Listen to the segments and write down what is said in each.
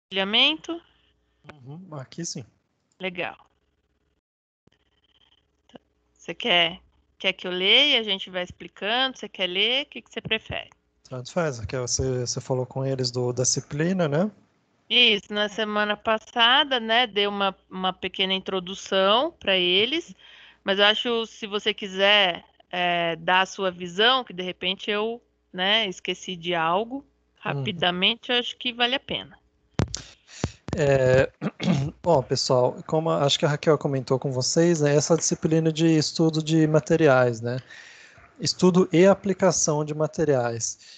compartilhamento? Aqui sim. Legal. Você quer que eu leia e a gente vai explicando? Você quer ler? O que você prefere? Tanto faz. Aqui você falou com eles da disciplina, né? Isso, na semana passada, né, dei uma pequena introdução para eles, mas eu acho, se você quiser dar a sua visão, que de repente eu, né, esqueci de algo, Hum. rapidamente, eu acho que vale a pena. Bom, pessoal, como acho que a Raquel comentou com vocês, né, essa disciplina de estudo de materiais, né? Estudo e aplicação de materiais.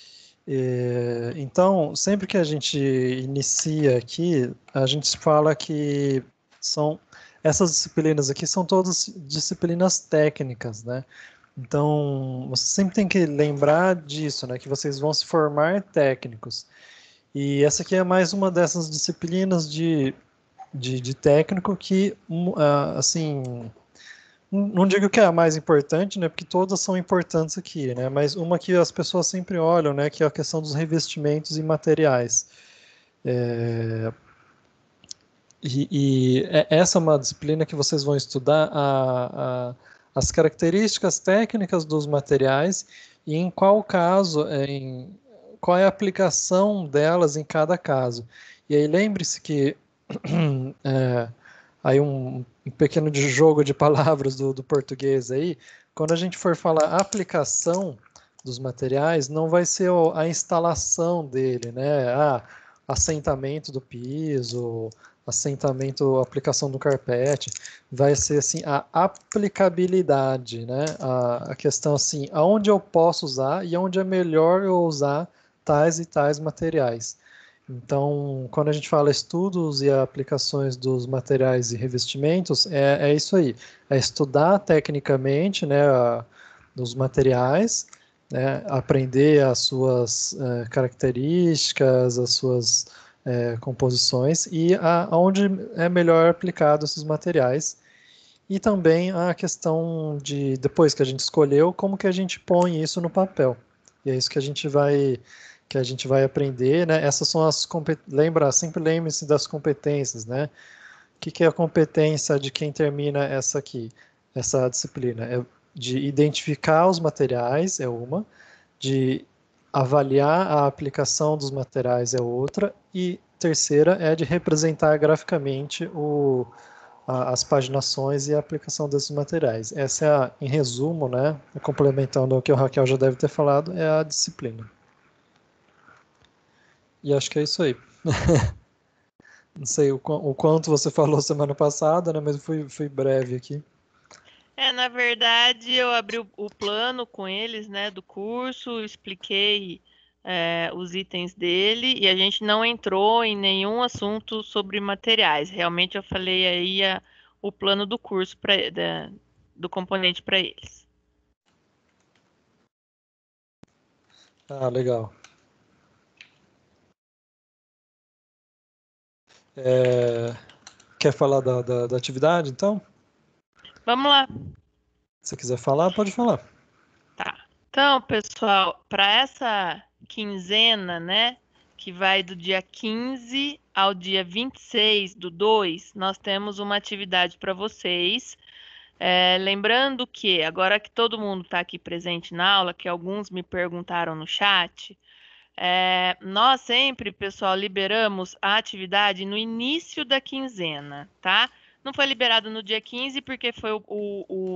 Então, sempre que a gente inicia aqui, a gente fala que são essas disciplinas aqui são todas disciplinas técnicas, né? Então, você sempre tem que lembrar disso, né? Que vocês vão se formar técnicos. E essa aqui é mais uma dessas disciplinas de técnico que, assim, não digo que é a mais importante, né? Porque todas são importantes aqui, né? Mas uma que as pessoas sempre olham, né? Que é a questão dos revestimentos e materiais. Essa é uma disciplina que vocês vão estudar as características técnicas dos materiais e em qual caso, qual é a aplicação delas em cada caso. E aí lembre-se que é, aí um pequeno jogo de palavras do português aí, quando a gente for falar aplicação dos materiais, não vai ser a instalação dele, né? Assentamento do piso, assentamento, aplicação do carpete, vai ser assim a aplicabilidade, né? A questão assim, aonde eu posso usar e aonde é melhor eu usar tais e tais materiais. Então, quando a gente fala estudos e aplicações dos materiais e revestimentos, é isso aí. É estudar tecnicamente, né, os materiais, né, aprender as suas características, as suas composições e aonde é melhor aplicado esses materiais. E também a questão de, depois que a gente escolheu, como que a gente põe isso no papel. E é isso que a gente vai aprender, né? Essas são as sempre lembre-se das competências, né? O que que é a competência de quem termina essa aqui, essa disciplina? É de identificar os materiais, é uma, de avaliar a aplicação dos materiais é outra, e terceira é de representar graficamente as paginações e a aplicação desses materiais. Essa é, em resumo, né, complementando o que o Raquel já deve ter falado, é a disciplina. E acho que é isso aí. Não sei o quanto você falou semana passada, né, mas fui breve aqui. Na verdade, eu abri o plano com eles, né, do curso, expliquei os itens dele e a gente não entrou em nenhum assunto sobre materiais. Realmente, eu falei aí o plano do curso do componente para eles. Ah, legal. É, quer falar da atividade, então? Vamos lá. Se quiser falar, pode falar. Tá. Então, pessoal, para essa quinzena, né, que vai do dia 15 ao dia 26/2, nós temos uma atividade para vocês. Lembrando que, agora que todo mundo está aqui presente na aula, que alguns me perguntaram no chat, nós sempre, pessoal, liberamos a atividade no início da quinzena, tá? Não foi liberado no dia 15 porque foi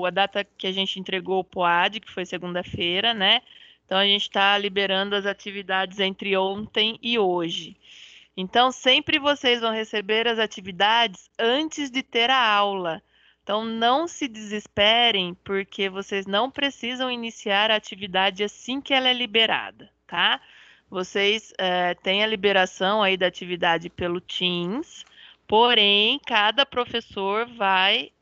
a data que a gente entregou o POAD, que foi segunda-feira, né? Então a gente está liberando as atividades entre ontem e hoje. Então sempre vocês vão receber as atividades antes de ter a aula. Então não se desesperem, porque vocês não precisam iniciar a atividade assim que ela é liberada, tá? Vocês têm a liberação aí da atividade pelo Teams, porém, cada professor vai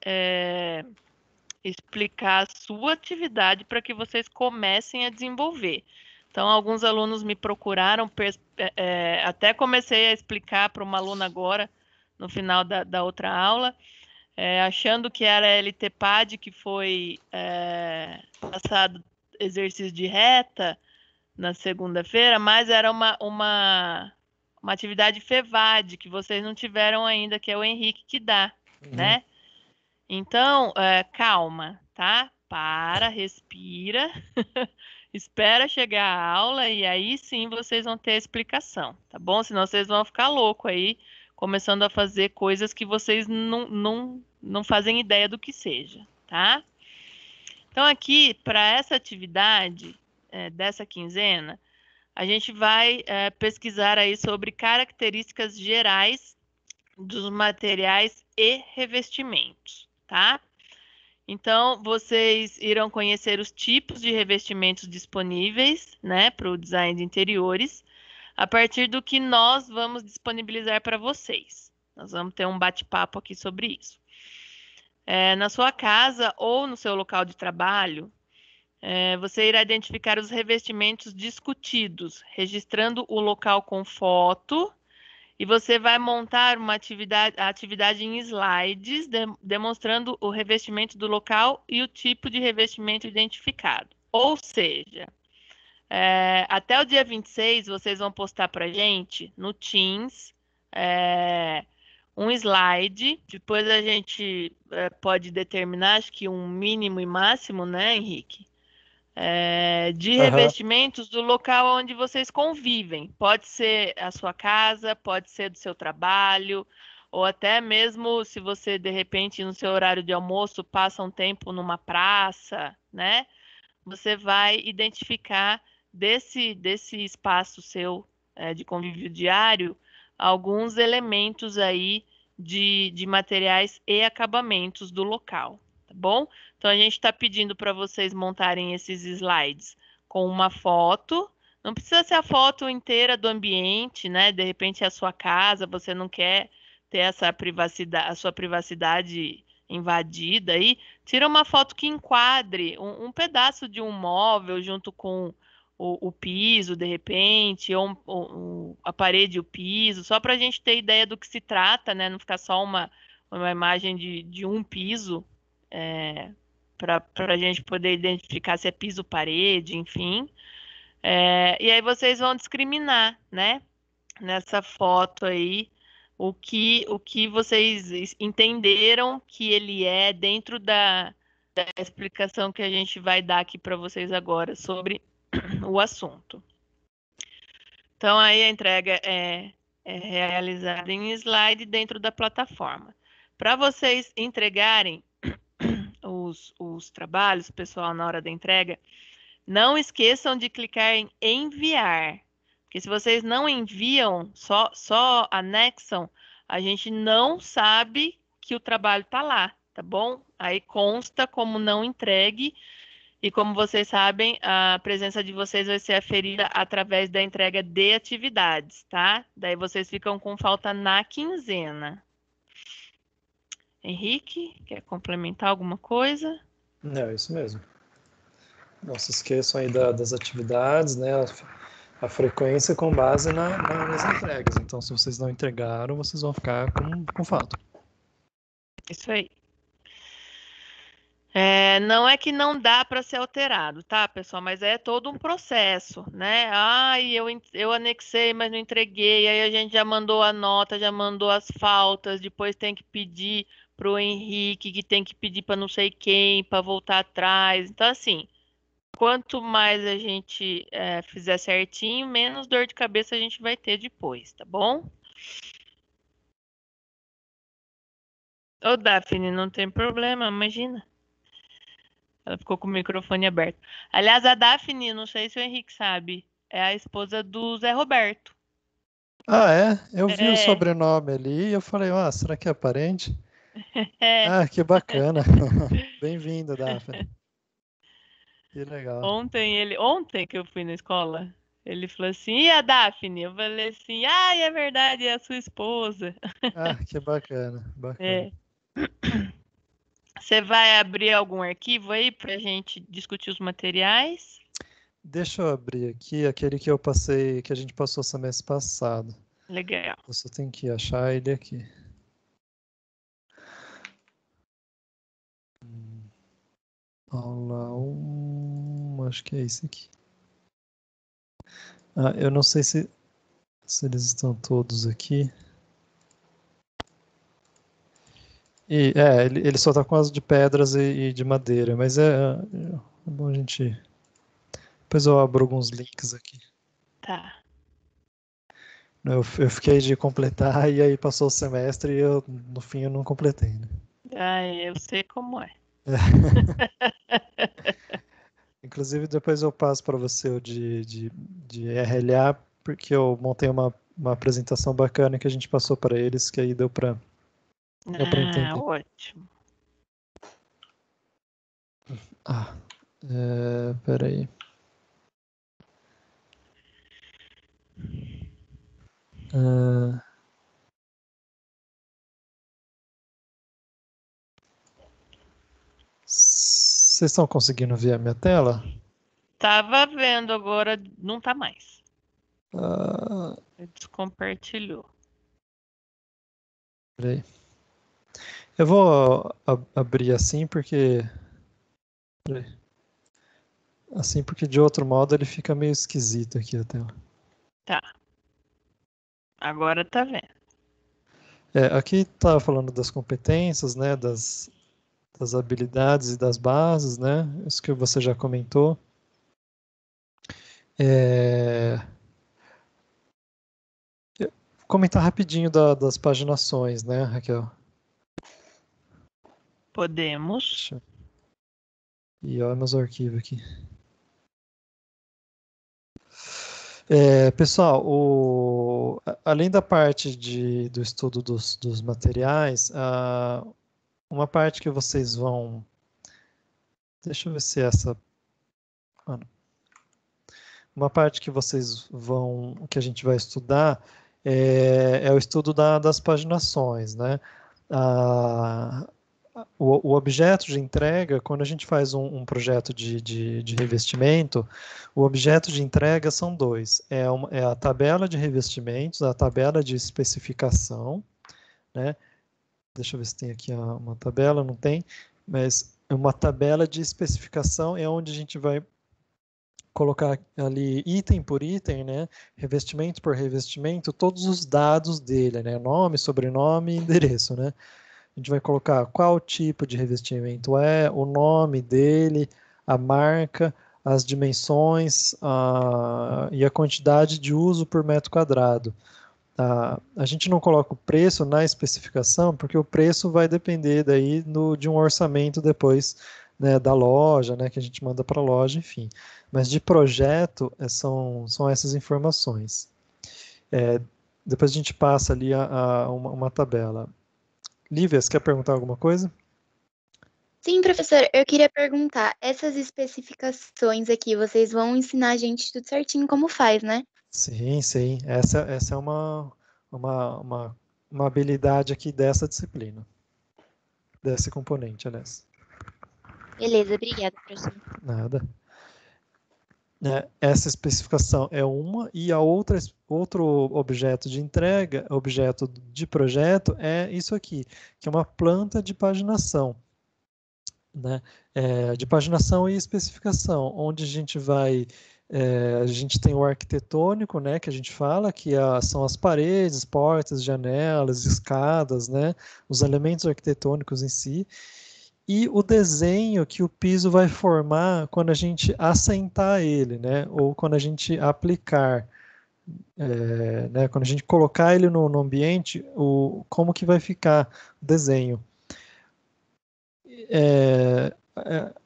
explicar a sua atividade para que vocês comecem a desenvolver. Então, alguns alunos me procuraram, até comecei a explicar para uma aluna agora, no final da outra aula, achando que era LTPAD, que foi passado exercício de reta na segunda-feira, mas era uma atividade FEVAD, que vocês não tiveram ainda, que é o Henrique que dá, né? Então, calma, tá? Para, respira, espera chegar a aula e aí sim vocês vão ter a explicação, tá bom? Senão vocês vão ficar louco aí, começando a fazer coisas que vocês não fazem ideia do que seja, tá? Então, aqui, para essa atividade dessa quinzena, a gente vai pesquisar aí sobre características gerais dos materiais e revestimentos, tá? Então, vocês irão conhecer os tipos de revestimentos disponíveis, né, para o design de interiores, a partir do que nós vamos disponibilizar para vocês. Nós vamos ter um bate-papo aqui sobre isso. Na sua casa ou no seu local de trabalho, você irá identificar os revestimentos discutidos, registrando o local com foto, e você vai montar a atividade em slides, demonstrando o revestimento do local e o tipo de revestimento identificado. Ou seja, até o dia 26, vocês vão postar para a gente no Teams um slide. Depois a gente pode determinar, acho que um mínimo e máximo, né, Henrique? De revestimentos do local onde vocês convivem. Pode ser a sua casa, pode ser do seu trabalho, ou até mesmo se você, de repente, no seu horário de almoço, passa um tempo numa praça, né? Você vai identificar desse espaço seu de convívio diário alguns elementos aí de materiais e acabamentos do local, tá bom? Então, a gente está pedindo para vocês montarem esses slides com uma foto. Não precisa ser a foto inteira do ambiente, né? De repente é a sua casa, você não quer ter essa privacidade, a sua privacidade invadida aí. Tira uma foto que enquadre um pedaço de um móvel junto com o piso, de repente, ou a parede e o piso, só para a gente ter ideia do que se trata, né? Não ficar só uma imagem de um piso, para a gente poder identificar se é piso, parede, enfim. E aí vocês vão discriminar, né? Nessa foto aí, o que vocês entenderam que ele é dentro da explicação que a gente vai dar aqui para vocês agora sobre o assunto. Então, aí a entrega é realizada em slide dentro da plataforma. Para vocês entregarem os trabalhos, pessoal, na hora da entrega, não esqueçam de clicar em enviar. Porque se vocês não enviam, só anexam, a gente não sabe que o trabalho está lá, tá bom? Aí consta como não entregue. E como vocês sabem, a presença de vocês vai ser aferida através da entrega de atividades, tá? Daí vocês ficam com falta na quinzena. Henrique, quer complementar alguma coisa? Não, é isso mesmo. Não se esqueçam aí das atividades, né? A frequência com base nas entregas. Então, se vocês não entregaram, vocês vão ficar com falta. Isso aí. Não é que não dá para ser alterado, tá, pessoal? Mas é todo um processo, né? Eu anexei, mas não entreguei. Aí a gente já mandou a nota, já mandou as faltas. Depois tem que pedir para o Henrique, que tem que pedir para não sei quem, para voltar atrás. Então, assim, quanto mais a gente fizer certinho, menos dor de cabeça a gente vai ter depois, tá bom? Ô, Daphne, não tem problema, imagina. Ela ficou com o microfone aberto. Aliás, a Daphne, não sei se o Henrique sabe, é a esposa do Zé Roberto. Ah, é? Eu vi o É, sobrenome ali e eu falei, será que é parente? é. Ah, que bacana. Bem-vindo, Daphne. Que legal. Ontem que eu fui na escola, ele falou assim, e a Daphne? Eu falei assim, é verdade, é a sua esposa. Ah, que bacana, bacana. É. Você vai abrir algum arquivo aí pra gente discutir os materiais? Deixa eu abrir aqui aquele que eu passei, que a gente passou semestre passado. Legal. Eu só tenho que achar ele aqui. Aula 1, acho que é esse aqui. Eu não sei se Se eles estão todos aqui. E, ele só tá com as de pedras e de madeira, mas é bom a gente... Depois eu abro alguns links aqui. Tá. Eu fiquei de completar e aí passou o semestre e no fim eu não completei, né? Eu sei como é. Inclusive depois eu passo para você o de RLA, porque eu montei uma apresentação bacana que a gente passou para eles, que aí deu para entender. Ótimo. Peraí. Vocês estão conseguindo ver a minha tela? Tava vendo, agora não tá mais. Ah, Descompartilhou. peraí. Eu vou abrir assim porque... Peraí. Assim porque de outro modo ele fica meio esquisito aqui a tela. Tá. Agora tá vendo. Aqui tá falando das competências, né, das habilidades e das bases, né, isso que você já comentou. Comentar rapidinho das paginações, né, Raquel? Podemos. E olha meus arquivos aqui. Pessoal, além da parte do estudo dos materiais, uma parte que vocês vão... Deixa eu ver se essa... Uma parte que vocês vão... que a gente vai estudar é o estudo das paginações, né? O objeto de entrega, quando a gente faz um projeto de revestimento, o objeto de entrega são dois. É a tabela de revestimentos, a tabela de especificação, né? Deixa eu ver se tem aqui uma tabela, não tem, mas uma tabela de especificação é onde a gente vai colocar ali item por item, né? Revestimento por revestimento, todos os dados dele, né? Nome, sobrenome e endereço, né? A gente vai colocar qual tipo de revestimento o nome dele, a marca, as dimensões e a quantidade de uso por metro quadrado. A gente não coloca o preço na especificação, porque o preço vai depender daí de um orçamento depois, né, da loja, né, que a gente manda para a loja, enfim. Mas de projeto são essas informações. Depois a gente passa ali uma tabela. Lívia, você quer perguntar alguma coisa? Sim, professor, eu queria perguntar, essas especificações aqui, vocês vão ensinar a gente tudo certinho como faz, né? Sim, sim. Essa é uma habilidade aqui dessa disciplina, desse componente, aliás. Beleza, obrigada, professor. Nada. Essa especificação é uma, e outro objeto de entrega, objeto de projeto, é isso aqui, que é uma planta de paginação. Né? De paginação e especificação, onde a gente tem o arquitetônico, né, que a gente fala, que são as paredes, portas, janelas, escadas, né, os elementos arquitetônicos em si, e o desenho que o piso vai formar quando a gente assentar ele, né, ou quando a gente aplicar, né, quando a gente colocar ele no ambiente, como que vai ficar o desenho.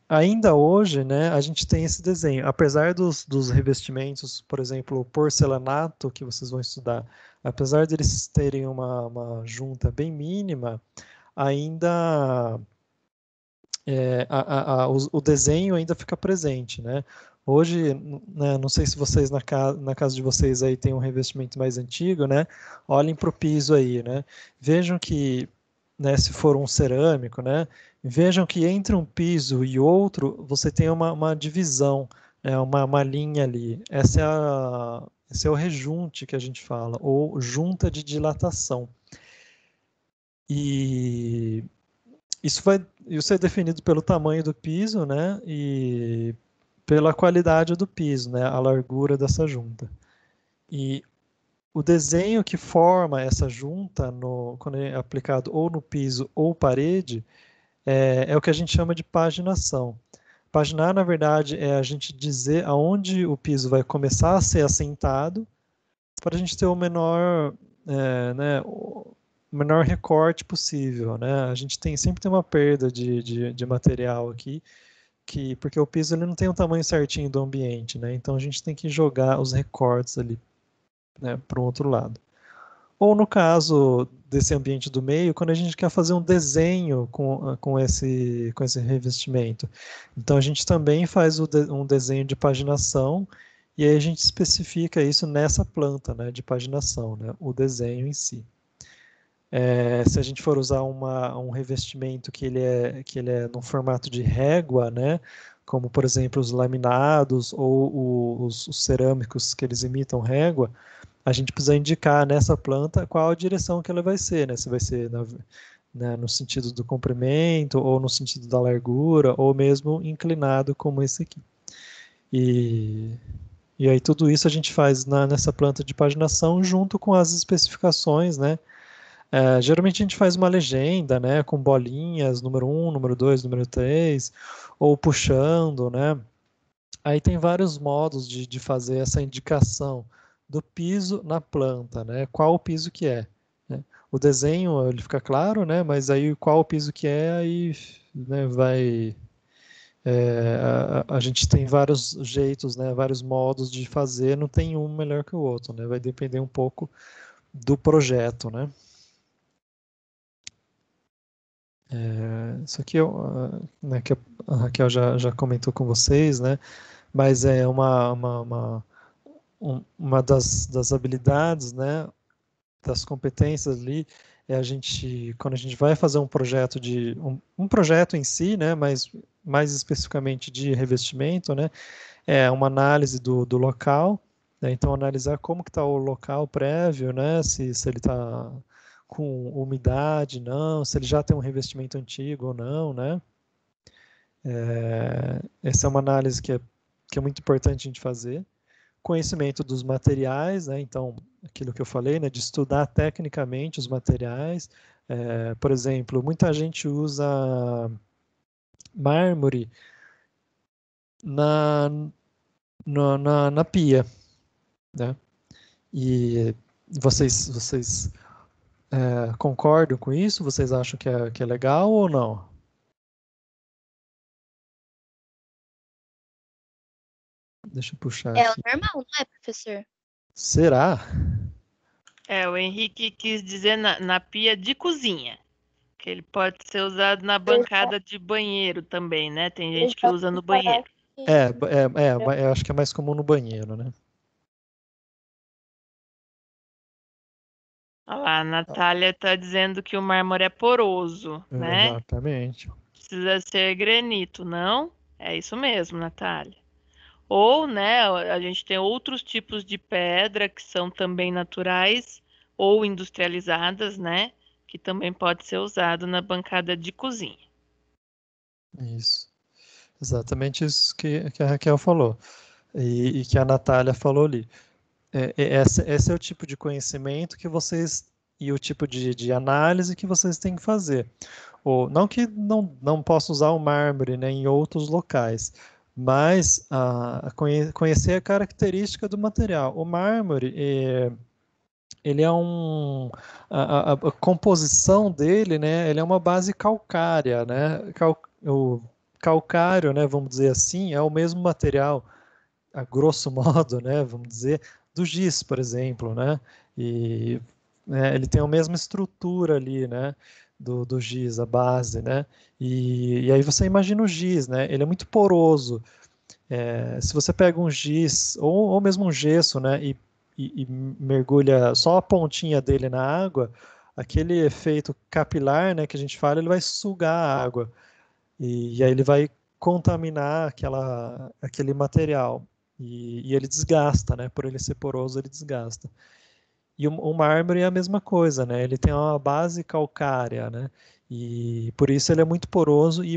Ainda hoje, né, a gente tem esse desenho. Apesar dos revestimentos, por exemplo, o porcelanato que vocês vão estudar, apesar de eles terem uma junta bem mínima, ainda o desenho ainda fica presente, né? Hoje, né, não sei se vocês na casa de vocês aí tem um revestimento mais antigo, né? Olhem para o piso aí, né? Vejam que, né, se for um cerâmico, né? Vejam que entre um piso e outro, você tem uma divisão, né, uma linha ali. Esse é o rejunte que a gente fala, ou junta de dilatação. E isso é definido pelo tamanho do piso, né, e pela qualidade do piso, né, a largura dessa junta. E o desenho que forma essa junta, quando é aplicado ou no piso ou parede, é o que a gente chama de paginação. Paginar, na verdade, é a gente dizer aonde o piso vai começar a ser assentado, para a gente ter o menor, né, o menor recorte possível, né? A gente sempre tem uma perda de material aqui, porque o piso ele não tem o tamanho certinho do ambiente, né? Então a gente tem que jogar os recortes ali, né, para o outro lado. Ou no caso desse ambiente do meio, quando a gente quer fazer um desenho com esse revestimento. Então a gente também faz um desenho de paginação e aí a gente especifica isso nessa planta, né, de paginação, né, o desenho em si. Se a gente for usar um revestimento que ele é no formato de régua, né, como por exemplo os laminados ou os cerâmicos que eles imitam régua, a gente precisa indicar nessa planta qual a direção que ela vai ser, né? Se vai ser no sentido do comprimento, ou no sentido da largura, ou mesmo inclinado como esse aqui. E aí tudo isso a gente faz nessa planta de paginação junto com as especificações, né? Geralmente a gente faz uma legenda, né? Com bolinhas, número 1, número 2, número 3, ou puxando, né? Aí tem vários modos de fazer essa indicação do piso na planta, né? Qual o piso que é, né? O desenho ele fica claro, né? Mas aí qual o piso que é, aí, né, a gente tem vários jeitos, né? Vários modos de fazer, não tem um melhor que o outro, né? Vai depender um pouco do projeto, né? Isso aqui né, que a Raquel já comentou com vocês, né? Mas é uma das habilidades, né, das competências ali, é quando a gente vai fazer um projeto um projeto em si, né, mas mais especificamente de revestimento, né, é uma análise do local, né, então analisar como que está o local prévio, né, se ele está com umidade, não, se ele já tem um revestimento antigo ou não, né. Essa é uma análise que é muito importante a gente fazer. Conhecimento dos materiais, né? Então, aquilo que eu falei, né? De estudar tecnicamente os materiais. Por exemplo, muita gente usa mármore na, na pia, né? E vocês concordam com isso? Vocês acham que é legal ou não? Deixa eu puxar É o aqui. normal, não é, professor? Será? O Henrique quis dizer na pia de cozinha, que ele pode ser usado na bancada de banheiro também, né? Tem gente que usa no banheiro. Eu acho que é mais comum no banheiro, né? Olha lá, a Natália está dizendo que o mármore é poroso, né? Exatamente. Precisa ser granito, não? É isso mesmo, Natália. Ou, né, a gente tem outros tipos de pedra que são também naturais ou industrializadas, né? Que também pode ser usado na bancada de cozinha. Isso. Exatamente isso que a Raquel falou. E que a Natália falou ali. Esse é o tipo de conhecimento que vocês e o tipo de análise que vocês têm que fazer. Não que não possa usar o mármore, né, em outros locais, mas conhecer a característica do material. O mármore, ele é a composição dele, né, ele é uma base calcária, né, o calcário, né, vamos dizer assim, é o mesmo material, a grosso modo, né, vamos dizer, do giz, por exemplo, né, e ele tem a mesma estrutura ali, né, do giz, a base, né, e aí você imagina o giz, né, ele é muito poroso. Se você pega um giz ou mesmo um gesso, né, e mergulha só a pontinha dele na água, aquele efeito capilar, né, que a gente fala, ele vai sugar a água e aí ele vai contaminar aquele material e ele desgasta, né, por ele ser poroso, ele desgasta. E o mármore é a mesma coisa, né, ele tem uma base calcária, né, e por isso ele é muito poroso e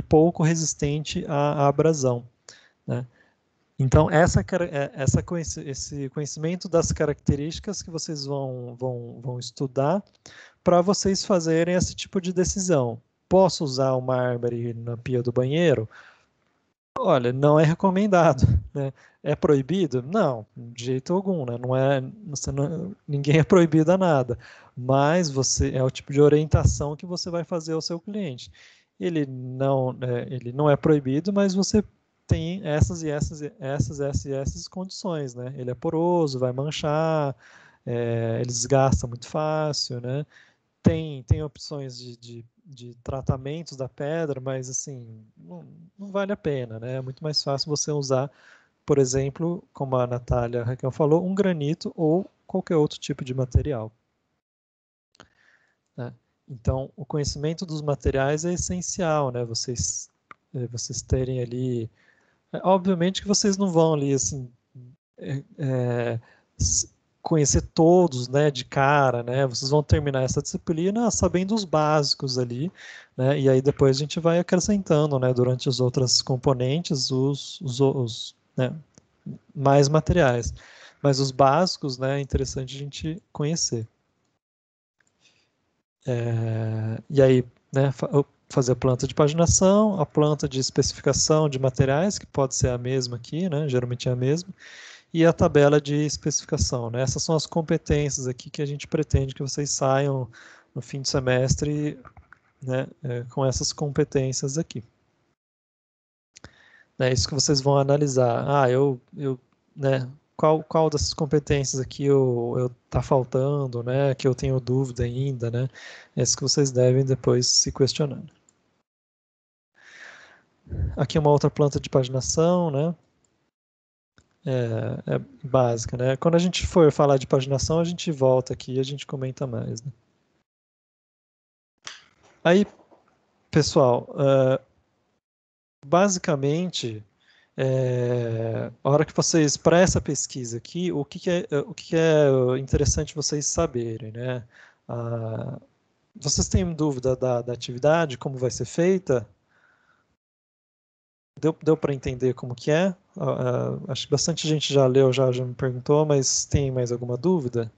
pouco resistente à abrasão, né? Então, esse conhecimento das características que vocês vão estudar para vocês fazerem esse tipo de decisão. Posso usar o mármore na pia do banheiro? Olha, não é recomendado, né? É proibido? Não, de jeito algum, né? Ninguém é proibido a nada, mas é o tipo de orientação que você vai fazer ao seu cliente. Ele não é proibido, mas você tem essas condições, né? Ele é poroso, vai manchar, ele desgasta muito fácil, né? Tem opções de tratamentos da pedra, mas assim, não vale a pena, né? É muito mais fácil você usar, por exemplo, como a Natália Raquel falou, um granito ou qualquer outro tipo de material, né? Então, o conhecimento dos materiais é essencial, né? Vocês terem ali. Obviamente que vocês não vão ali assim. É, conhecer todos, né, de cara, né? Vocês vão terminar essa disciplina sabendo os básicos ali, né? E aí depois a gente vai acrescentando, né, durante as outras componentes, né, mais materiais. Mas os básicos, né, é interessante a gente conhecer. E aí, né, fazer a planta de paginação, a planta de especificação de materiais, que pode ser a mesma aqui, né? Geralmente é a mesma, e a tabela de especificação, né? Essas são as competências aqui que a gente pretende que vocês saiam no fim do semestre, né, com essas competências aqui. É isso que vocês vão analisar. Né, qual dessas competências aqui eu tá faltando, né, que eu tenho dúvida ainda, né? É isso que vocês devem depois se questionar. Aqui uma outra planta de paginação, né? É básica, né? Quando a gente for falar de paginação, a gente volta aqui e a gente comenta mais, né? Aí, pessoal, basicamente, a hora que vocês, para essa pesquisa aqui, o que é interessante vocês saberem, né? Vocês têm dúvida da atividade, como vai ser feita? Deu para entender como que é? Acho que bastante gente já leu, já me perguntou, mas tem mais alguma dúvida?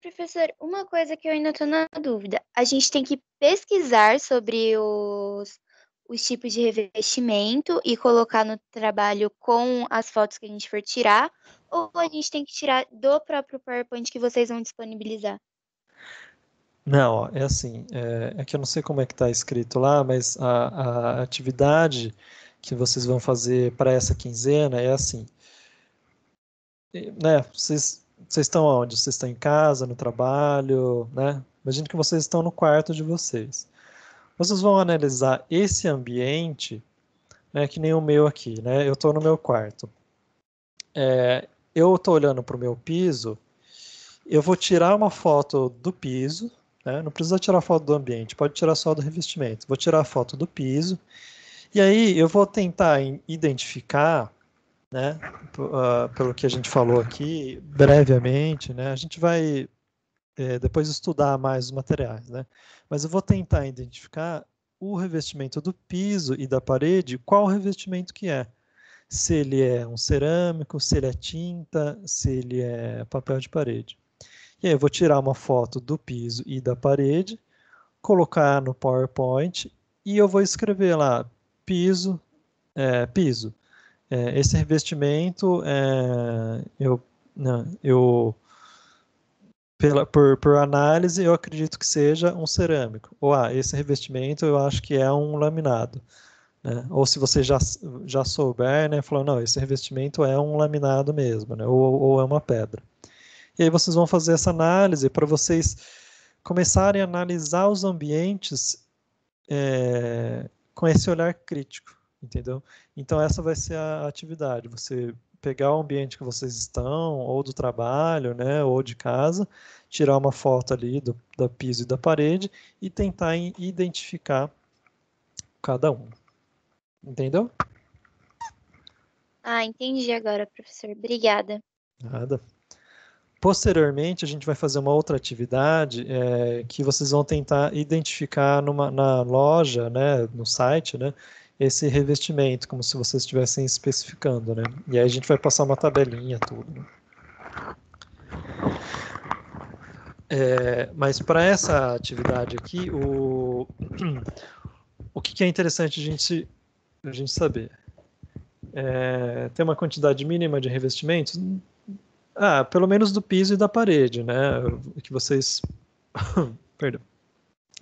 Professor, uma coisa que eu ainda estou na dúvida. A gente tem que pesquisar sobre os tipos de revestimento e colocar no trabalho com as fotos que a gente for tirar, ou a gente tem que tirar do próprio PowerPoint que vocês vão disponibilizar? Não, ó, é assim, é que eu não sei como é que está escrito lá, mas a atividade que vocês vão fazer para essa quinzena é assim, né? Vocês estão onde? Vocês estão em casa, no trabalho, né? Imagino que vocês estão no quarto de vocês. Vocês vão analisar esse ambiente, né? Que nem o meu aqui, né? Eu estou no meu quarto. Eu estou olhando para o meu piso. Eu vou tirar uma foto do piso, né? Não precisa tirar foto do ambiente, pode tirar só do revestimento. Vou tirar a foto do piso. E aí eu vou tentar identificar, né, pelo que a gente falou aqui, brevemente, né, a gente vai depois estudar mais os materiais, né, mas eu vou tentar identificar o revestimento do piso e da parede, qual revestimento que é. Se ele é um cerâmico, se ele é tinta, se ele é papel de parede. E aí eu vou tirar uma foto do piso e da parede, colocar no PowerPoint e eu vou escrever lá piso, piso. Esse revestimento, por análise, eu acredito que seja um cerâmico. Ou esse revestimento eu acho que é um laminado. Né? Ou se você já souber, né, falou, não, esse revestimento é um laminado mesmo, né? Ou é uma pedra. E aí vocês vão fazer essa análise para vocês começarem a analisar os ambientes com esse olhar crítico, entendeu? Então essa vai ser a atividade, você pegar o ambiente que vocês estão, ou do trabalho, né, ou de casa, tirar uma foto ali do piso e da parede e tentar identificar cada um. Entendeu? Ah, entendi agora, professor. Obrigada. Nada. Posteriormente, a gente vai fazer uma outra atividade que vocês vão tentar identificar na loja, né, no site, né, esse revestimento, como se vocês estivessem especificando, né? E aí a gente vai passar uma tabelinha, tudo, né? Mas para essa atividade aqui, o que é interessante a gente saber? Tem uma quantidade mínima de revestimentos? Pelo menos do piso e da parede, né? Que vocês... Perdão.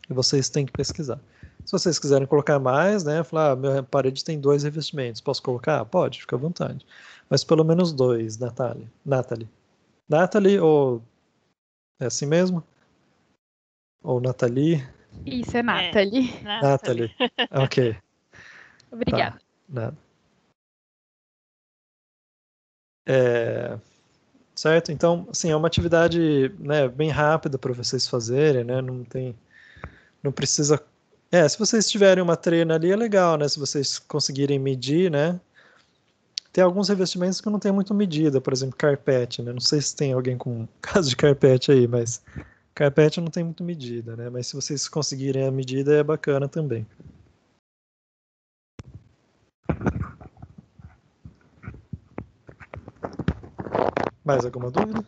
Que vocês têm que pesquisar. Se vocês quiserem colocar mais, né? Falar, minha parede tem 2 revestimentos. Posso colocar? Pode, fica à vontade. Mas pelo menos 2, Nathalie. Nathalie, ou... É assim mesmo? Ou Nathalie? Isso, é Nathalie. Nathalie. Ok. Obrigada. Tá, nada. Certo? Então, assim, é uma atividade, né, bem rápida para vocês fazerem, né? Não precisa... se vocês tiverem uma trena ali, é legal, né? Se vocês conseguirem medir, né? Tem alguns revestimentos que não tem muito medida, por exemplo, carpete, né? Não sei se tem alguém com caso de carpete aí, mas carpete não tem muito medida, né? Mas se vocês conseguirem a medida, é bacana também. Mais alguma dúvida?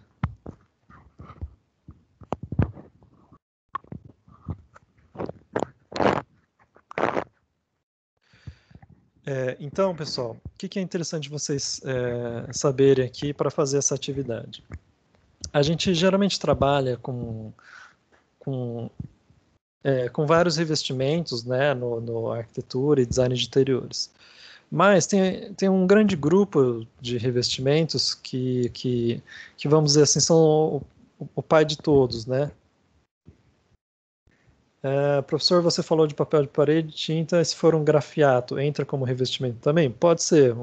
Então, pessoal, o que é interessante vocês saberem aqui para fazer essa atividade? A gente geralmente trabalha com vários revestimentos, né, no arquitetura e design de interiores. Mas tem um grande grupo de revestimentos que vamos dizer assim, são o pai de todos, né? Professor, você falou de papel de parede, tinta, se for um grafiato, entra como revestimento também? Pode ser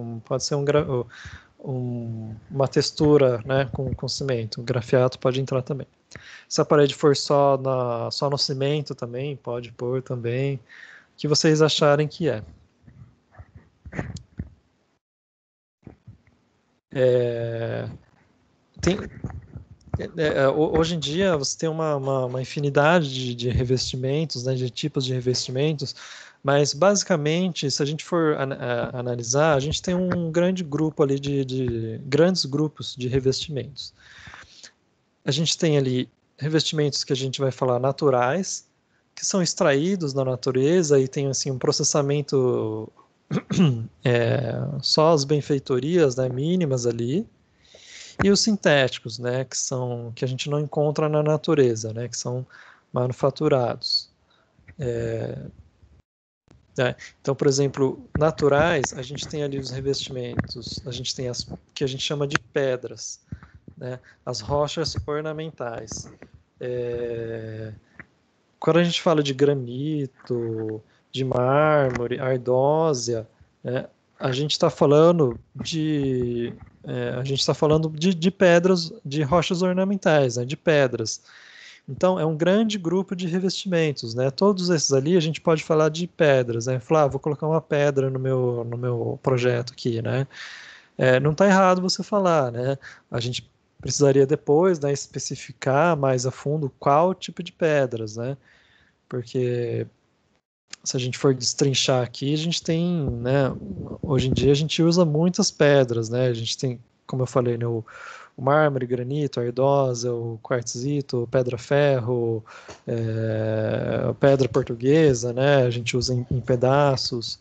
uma textura, né, com cimento, um grafiato pode entrar também. Se a parede for só no cimento também, pode pôr também, o que vocês acharem que é. Hoje em dia você tem uma infinidade de revestimentos, né, de tipos de revestimentos, mas basicamente, se a gente for analisar, a gente tem um grande grupo ali de grandes grupos de revestimentos. A gente tem ali revestimentos que a gente vai falar naturais, que são extraídos da natureza e tem assim um processamento só as benfeitorias, né, mínimas ali. E os sintéticos, né, que a gente não encontra na natureza, né, que são manufaturados. Então, por exemplo, naturais, a gente tem ali os revestimentos, a gente tem as que a gente chama de pedras, né, as rochas ornamentais. Quando a gente fala de granito, de mármore, ardósia, né, a gente está falando de pedras, de rochas ornamentais, né, de pedras. Então, é um grande grupo de revestimentos, né? Todos esses ali a gente pode falar de pedras, né? Falar, vou colocar uma pedra no meu projeto aqui, né? Não está errado você falar, né? A gente precisaria depois, né, especificar mais a fundo qual tipo de pedras, né? Porque se a gente for destrinchar aqui, a gente tem, né, hoje em dia a gente usa muitas pedras, né? A gente tem, como eu falei, né, o mármore, granito, a ardósia, o quartzito, pedra-ferro, pedra portuguesa, né? A gente usa em pedaços.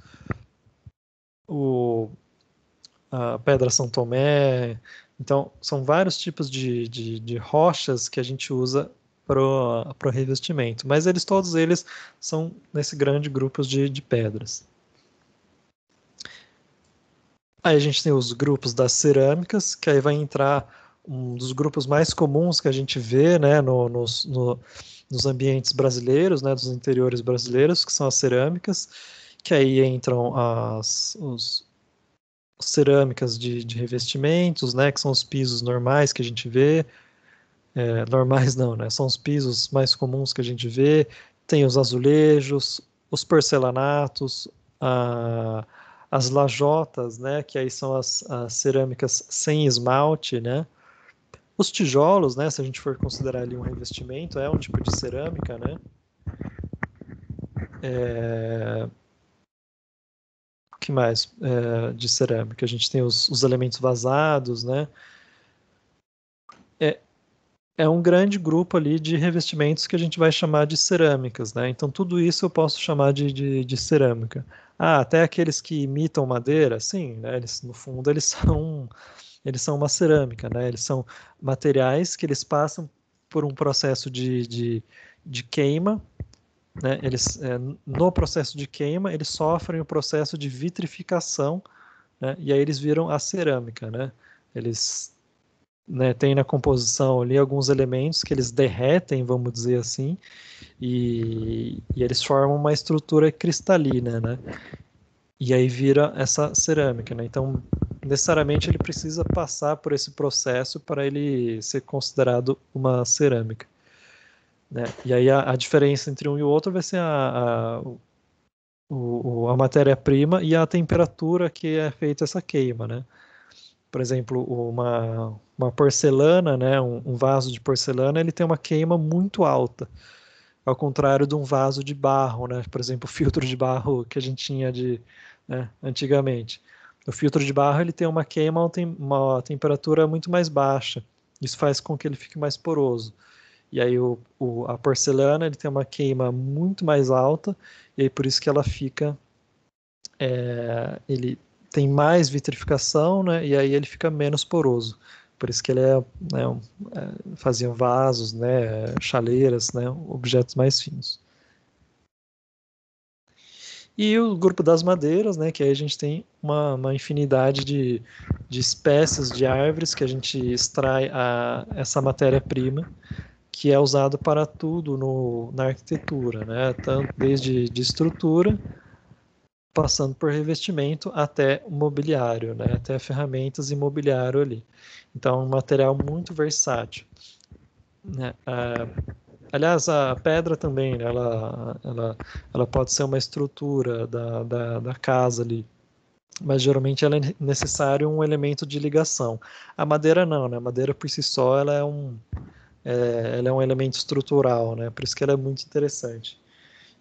A pedra São Tomé. Então, são vários tipos de rochas que a gente usa para o revestimento, mas todos eles são nesse grande grupo de pedras. Aí a gente tem os grupos das cerâmicas, que aí vai entrar um dos grupos mais comuns que a gente vê, né, nos ambientes brasileiros, né, dos interiores brasileiros, que são as cerâmicas, que aí entram as cerâmicas de revestimentos, né, que são os pisos normais que a gente vê. Normais não, né, são os pisos mais comuns que a gente vê. Tem os azulejos, os porcelanatos, as lajotas, né, que aí são as cerâmicas sem esmalte, né. Os tijolos, né, se a gente for considerar ali um revestimento, é um tipo de cerâmica, né. que mais de cerâmica? A gente tem os elementos vazados, né? É um grande grupo ali de revestimentos que a gente vai chamar de cerâmicas, né? Então, tudo isso eu posso chamar de cerâmica. Até aqueles que imitam madeira, sim, né? No fundo, eles são uma cerâmica, né? Eles são materiais que eles passam por um processo de queima, né? No processo de queima, eles sofrem o processo de vitrificação, né? E aí eles viram a cerâmica, né? Eles, né, têm na composição ali alguns elementos que eles derretem, vamos dizer assim, e eles formam uma estrutura cristalina, né? E aí vira essa cerâmica, né? Então, necessariamente ele precisa passar por esse processo para ele ser considerado uma cerâmica, né? E aí a diferença entre um e o outro vai ser a matéria-prima e a temperatura que é feita essa queima, né? Por exemplo, uma porcelana, né? Um vaso de porcelana, ele tem uma queima muito alta, ao contrário de um vaso de barro, né? Por exemplo, o filtro de barro que a gente tinha né, antigamente. O filtro de barro ele tem uma queima, uma temperatura muito mais baixa. Isso faz com que ele fique mais poroso. E aí a porcelana ele tem uma queima muito mais alta, e aí por isso que ela fica, ele tem mais vitrificação, né? E aí ele fica menos poroso. Por isso que ele né, faziam vasos, né, chaleiras, né, objetos mais finos. E o grupo das madeiras, né, que aí a gente tem uma infinidade de espécies de árvores que a gente extrai essa matéria-prima, que é usado para tudo na arquitetura, né, tanto desde de estrutura, passando por revestimento até mobiliário, né, até ferramentas e mobiliário ali. Então, é um material muito versátil, né. Aliás, a pedra também, né, ela pode ser uma estrutura da casa ali, mas geralmente ela é necessário um elemento de ligação. A madeira não, né? A madeira por si só ela é um elemento estrutural, né? Por isso que ela é muito interessante.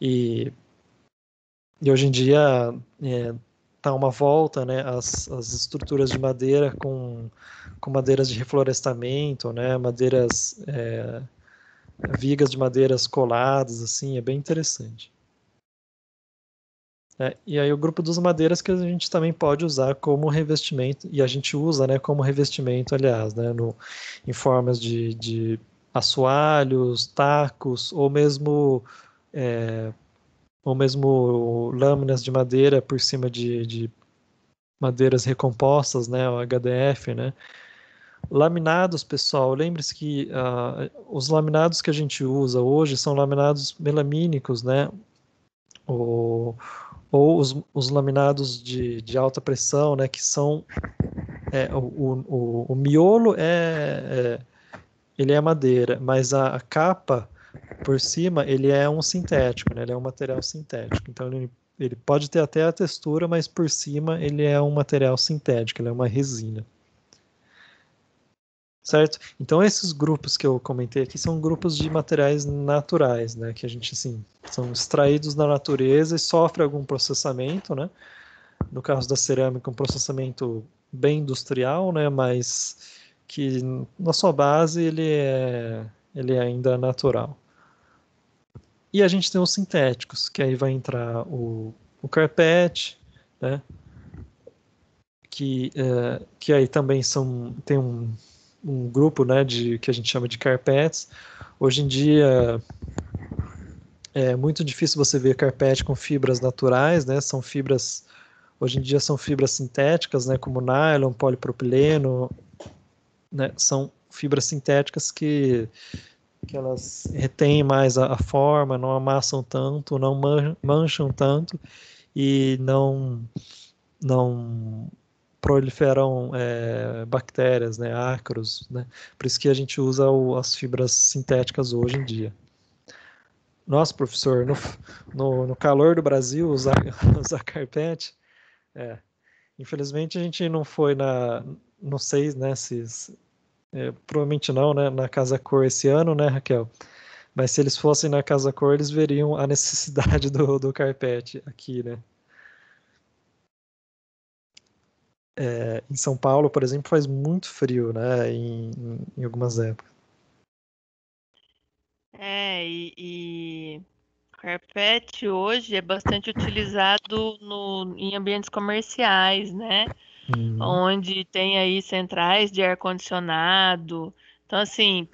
E hoje em dia tá uma volta, né? As estruturas de madeira com madeiras de reflorestamento, né? Madeiras vigas de madeiras coladas, assim, é bem interessante. E aí o grupo das madeiras que a gente também pode usar como revestimento, e a gente usa, né, como revestimento, aliás, né, em formas de assoalhos, tacos, ou mesmo lâminas de madeira por cima de madeiras recompostas, né, o HDF, né. Laminados, pessoal, lembre-se que os laminados que a gente usa hoje são laminados melamínicos, né? Ou os laminados de alta pressão, né? Que são o miolo ele é madeira, mas a capa por cima ele é um sintético, né? Ele é um material sintético. Então ele pode ter até a textura, mas por cima ele é um material sintético, ele é uma resina. Certo? Então, esses grupos que eu comentei aqui são grupos de materiais naturais, né? Que a gente, assim, são extraídos da natureza e sofrem algum processamento, né? No caso da cerâmica, um processamento bem industrial, né? Mas que, na sua base, ele é ainda natural. E a gente tem os sintéticos, que aí vai entrar o carpete, né? Que aí também tem um grupo, né, que a gente chama de carpetes. Hoje em dia é muito difícil você ver carpete com fibras naturais, né? Hoje em dia são fibras sintéticas, né, como nylon, polipropileno, né? São fibras sintéticas que elas retêm mais a forma, não amassam tanto, não mancham tanto e não proliferam bactérias, né, ácaros, né? Por isso que a gente usa as fibras sintéticas hoje em dia. Nossa, professor, no calor do Brasil usar carpete, infelizmente a gente não foi não sei, né, provavelmente não, né, na Casa Cor esse ano, né, Raquel? Mas se eles fossem na Casa Cor, eles veriam a necessidade do carpete aqui, né? Em São Paulo, por exemplo, faz muito frio, né, em algumas épocas. E carpete hoje é bastante utilizado em ambientes comerciais, né? Onde tem aí centrais de ar-condicionado. Então, assim,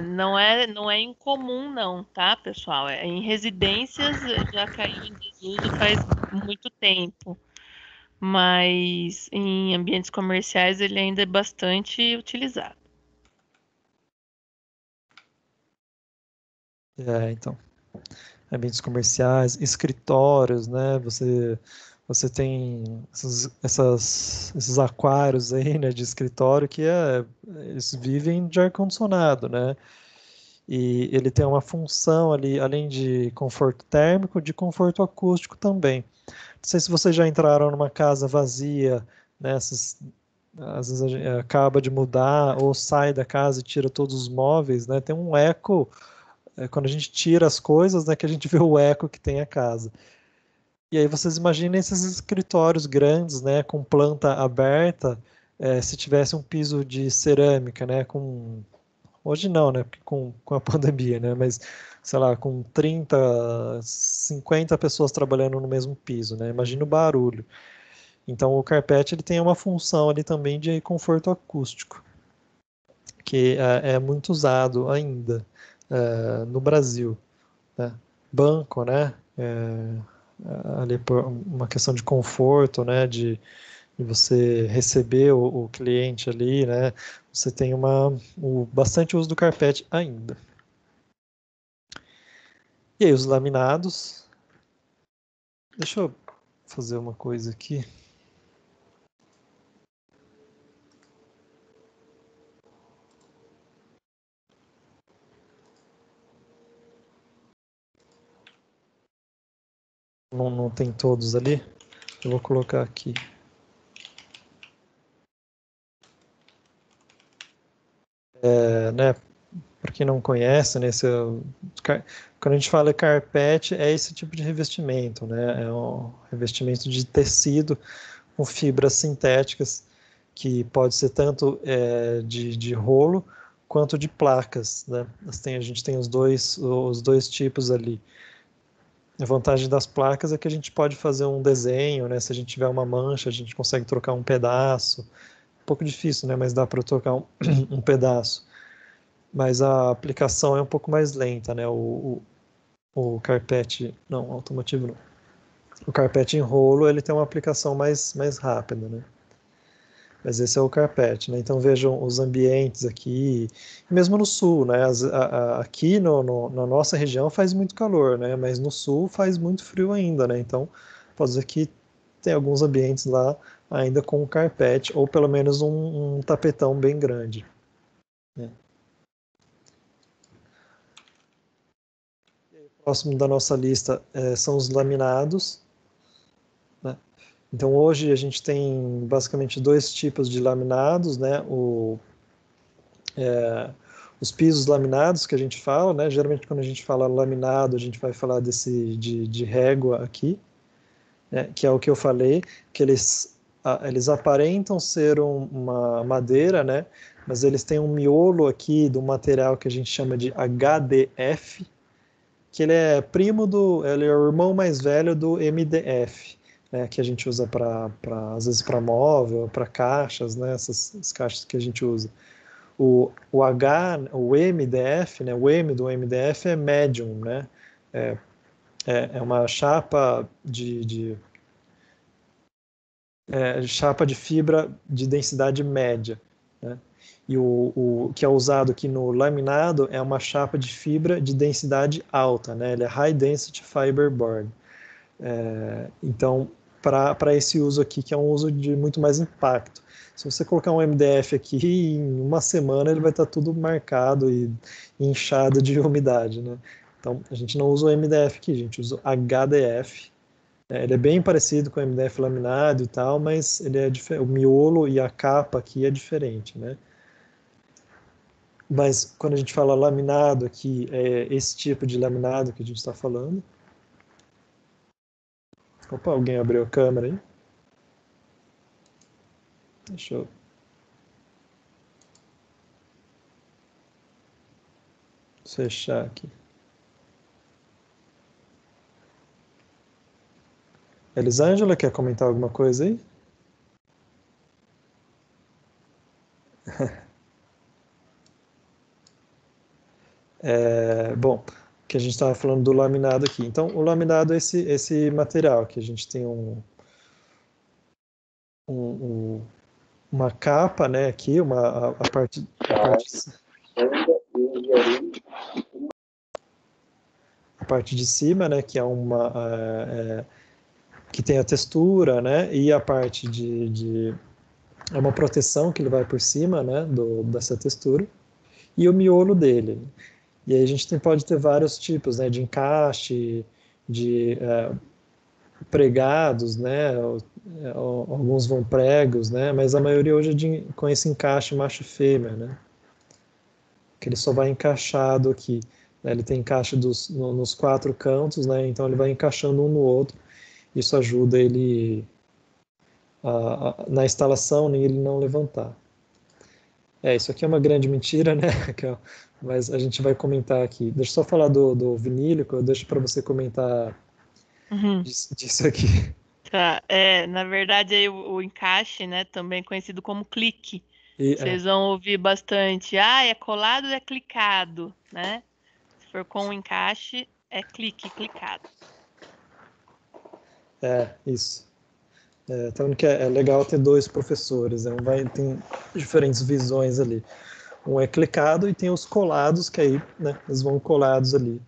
não é incomum não, tá, pessoal? Em residências já caiu em desuso faz muito tempo, mas em ambientes comerciais ele ainda é bastante utilizado. Então, ambientes comerciais, escritórios, né? Você tem esses aquários aí, né, de escritório eles vivem de ar-condicionado, né? E ele tem uma função ali, além de conforto térmico, de conforto acústico também. Não sei se vocês já entraram numa casa vazia, né? Às vezes acaba de mudar ou sai da casa e tira todos os móveis, né? Tem um eco, quando a gente tira as coisas, né, que a gente vê o eco que tem a casa. E aí vocês imaginem esses escritórios grandes, né, com planta aberta, se tivesse um piso de cerâmica, né, hoje não, né, porque com a pandemia, né, mas, sei lá, com 30, 50 pessoas trabalhando no mesmo piso, né, imagina o barulho. Então o carpete ele tem uma função ali também de conforto acústico, que é muito usado ainda no Brasil, né? Banco, né? Ali por uma questão de conforto, né? De você receber o cliente ali, né? Você tem bastante uso do carpete ainda. E aí os laminados. Deixa eu fazer uma coisa aqui. Não tem todos ali. Eu vou colocar aqui. Né? Para quem não conhece, né, quando a gente fala carpete, é esse tipo de revestimento, né? É um revestimento de tecido com fibras sintéticas, que pode ser tanto de rolo quanto de placas, né? A gente tem os dois tipos ali. A vantagem das placas é que a gente pode fazer um desenho, né? Se a gente tiver uma mancha, a gente consegue trocar um pedaço. Um pouco difícil, né? Mas dá para trocar um pedaço. Mas a aplicação é um pouco mais lenta, né? O carpete, não, automotivo não. O carpete em rolo, ele tem uma aplicação mais rápida, né? Mas esse é o carpete, né? Então vejam os ambientes aqui, mesmo no sul, né? Aqui na nossa região faz muito calor, né? Mas no sul faz muito frio ainda, né? Então pode dizer que tem alguns ambientes lá ainda com carpete, ou pelo menos um tapetão bem grande, né? Próximo da nossa lista são os laminados, né? Então hoje a gente tem basicamente dois tipos de laminados, né? Os pisos laminados que a gente fala, né? Geralmente quando a gente fala laminado, a gente vai falar de régua aqui, né? Que é o que eu falei, que eles aparentam ser uma madeira, né? Mas eles têm um miolo aqui do material que a gente chama de HDF, que ele é o irmão mais velho do MDF, né, que a gente usa às vezes para móvel, para caixas, né, essas caixas que a gente usa. O MDF, né, o M do MDF é medium, né, é uma chapa de fibra de densidade média, né? E o que é usado aqui no laminado é uma chapa de fibra de densidade alta, né? Ele é High Density Fiberboard. Então, para esse uso aqui, que é um uso de muito mais impacto. Se você colocar um MDF aqui, em uma semana ele vai estar tudo marcado e inchado de umidade, né? Então, a gente não usa o MDF aqui, a gente usa o HDF. Ele é bem parecido com o MDF laminado e tal, mas o miolo e a capa aqui é diferente, né? Mas quando a gente fala laminado aqui, é esse tipo de laminado que a gente está falando. Opa, alguém abriu a câmera aí? Deixa eu... fechar aqui. Elisângela, quer comentar alguma coisa aí? Bom, que a gente estava falando do laminado aqui. Então, o laminado é esse material, que a gente tem uma capa, né, aqui, a parte de cima, né, que é que tem a textura, né, e a parte é uma proteção que ele vai por cima, né, dessa textura, e o miolo dele. E aí a gente pode ter vários tipos, né, de encaixe, de pregados, né, alguns vão pregos, né, mas a maioria hoje é com esse encaixe macho e fêmea, né, que ele só vai encaixado aqui, né, ele tem encaixe nos 4 cantos, né, então ele vai encaixando um no outro, isso ajuda ele na instalação, nem ele não levantar. Isso aqui é uma grande mentira, né, Raquel? Mas a gente vai comentar aqui. Deixa eu só falar do vinílico, eu deixo para você comentar disso aqui. Tá, na verdade aí o encaixe, né, também conhecido como clique. Vocês vão ouvir bastante, é colado ou é clicado, né? Se for com o encaixe, é clicado. Isso. Então é legal ter 2 professores, né? Tem diferentes visões ali. Um é clicado e tem os colados, que aí, né, eles vão colados ali.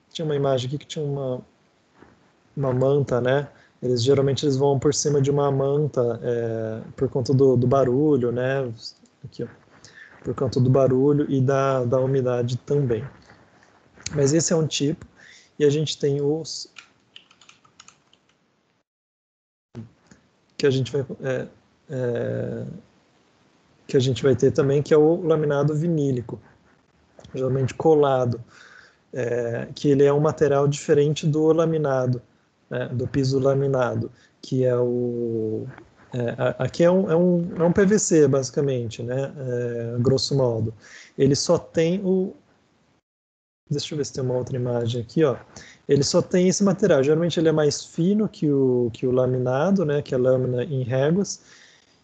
Tinha uma imagem aqui que tinha uma manta, né? Geralmente eles vão por cima de uma manta por conta do barulho, né? Aqui, ó, por conta do barulho e da umidade também. Mas esse é um tipo. E a gente tem os que a gente vai ter também, que é o laminado vinílico, geralmente colado, que ele é um material diferente do laminado, né, do piso laminado, que é aqui é um PVC, basicamente, né, grosso modo. Ele só tem deixa eu ver se tem uma outra imagem aqui, ó. Ele só tem esse material. Geralmente ele é mais fino que o laminado, né, que é a lâmina em réguas,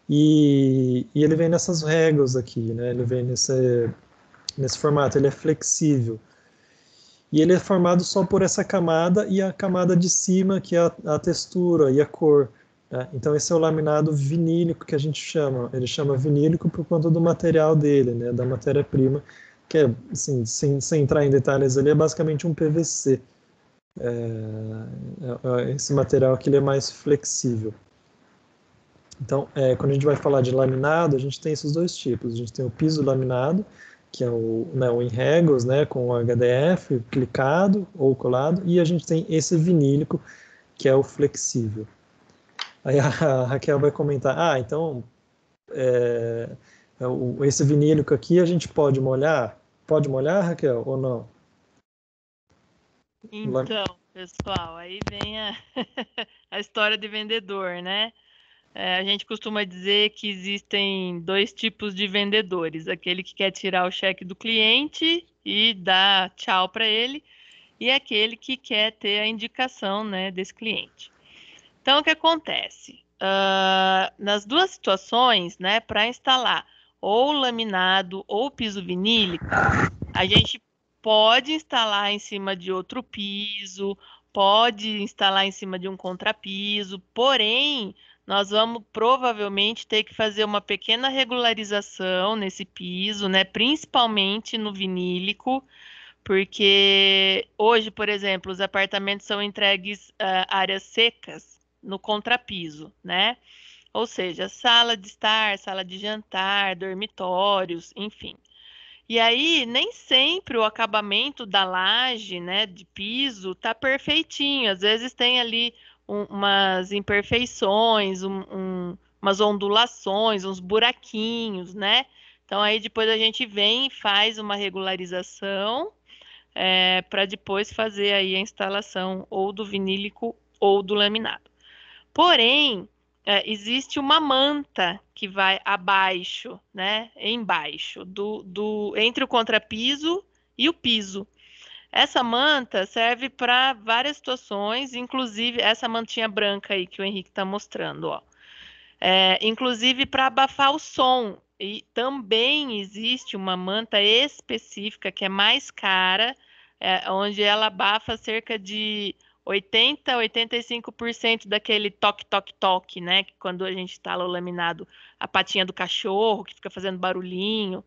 e ele vem nessas réguas aqui, né, ele vem nesse formato, ele é flexível. E ele é formado só por essa camada e a camada de cima, que é a textura e a cor. Né? Então esse é o laminado vinílico que a gente chama. Ele chama vinílico por conta do material dele, né, da matéria-prima, que é, assim, sem entrar em detalhes ali, é basicamente um PVC. Esse material aqui ele é mais flexível. Então, quando a gente vai falar de laminado, a gente tem esses 2 tipos. A gente tem o piso laminado, que é o em réguas, né, com o HDF, clicado ou colado, e a gente tem esse vinílico, que é o flexível. Aí a Raquel vai comentar, então, esse vinílico aqui a gente pode molhar? Pode molhar, Raquel, ou não? Então, pessoal, aí vem a história de vendedor, né? A gente costuma dizer que existem 2 tipos de vendedores: aquele que quer tirar o cheque do cliente e dar tchau para ele, e aquele que quer ter a indicação, né, desse cliente. Então, o que acontece? Nas 2 situações, né, para instalar ou laminado ou piso vinílico, a gente pode instalar em cima de outro piso, pode instalar em cima de um contrapiso, porém, nós vamos provavelmente ter que fazer uma pequena regularização nesse piso, né, principalmente no vinílico, porque hoje, por exemplo, os apartamentos são entregues áreas secas no contrapiso, né? Ou seja, sala de estar, sala de jantar, dormitórios, enfim. E aí, nem sempre o acabamento da laje, né, de piso, tá perfeitinho. Às vezes tem ali umas imperfeições, umas ondulações, uns buraquinhos, né? Então aí depois a gente vem e faz uma regularização para depois fazer aí a instalação ou do vinílico ou do laminado. Porém, existe uma manta que vai abaixo, né? Embaixo, entre o contrapiso e o piso. Essa manta serve para várias situações, inclusive essa mantinha branca aí que o Henrique está mostrando, ó. Inclusive para abafar o som. E também existe uma manta específica que é mais cara, onde ela abafa cerca de 80 a 85% daquele toque, toque, toque, né? Que quando a gente instala o laminado, a patinha do cachorro que fica fazendo barulhinho.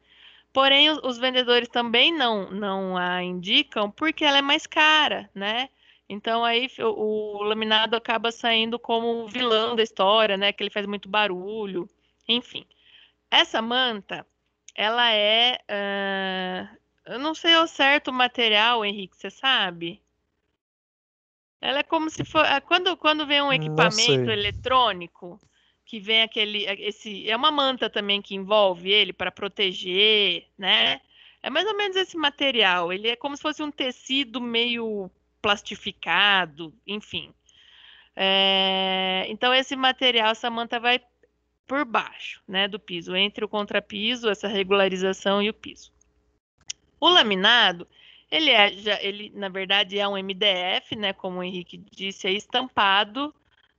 Porém, os vendedores também não a indicam porque ela é mais cara, né? Então aí o laminado acaba saindo como o vilão da história, né? Que ele faz muito barulho. Enfim, essa manta, ela eu não sei ao certo o material, Henrique, você sabe? Ela é como se for. Quando vem um Não equipamento sei. eletrônico, que vem é uma manta também que envolve ele para proteger, né? É mais ou menos esse material. Ele é como se fosse um tecido meio plastificado, enfim. Então, esse material, essa manta vai por baixo, né, do piso, entre o contrapiso, essa regularização e o piso. O laminado, ele na verdade é um MDF, né, como o Henrique disse, é estampado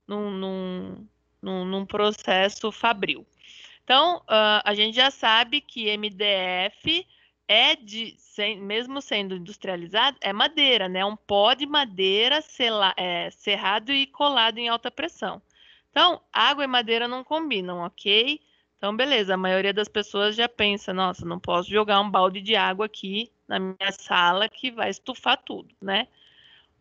num processo fabril. Então, a gente já sabe que MDF mesmo sendo industrializado, é madeira, né? Um pó de madeira serrado e colado em alta pressão. Então, água e madeira não combinam, ok? Então, beleza, a maioria das pessoas já pensa, nossa, não posso jogar um balde de água aqui na minha sala que vai estufar tudo, né?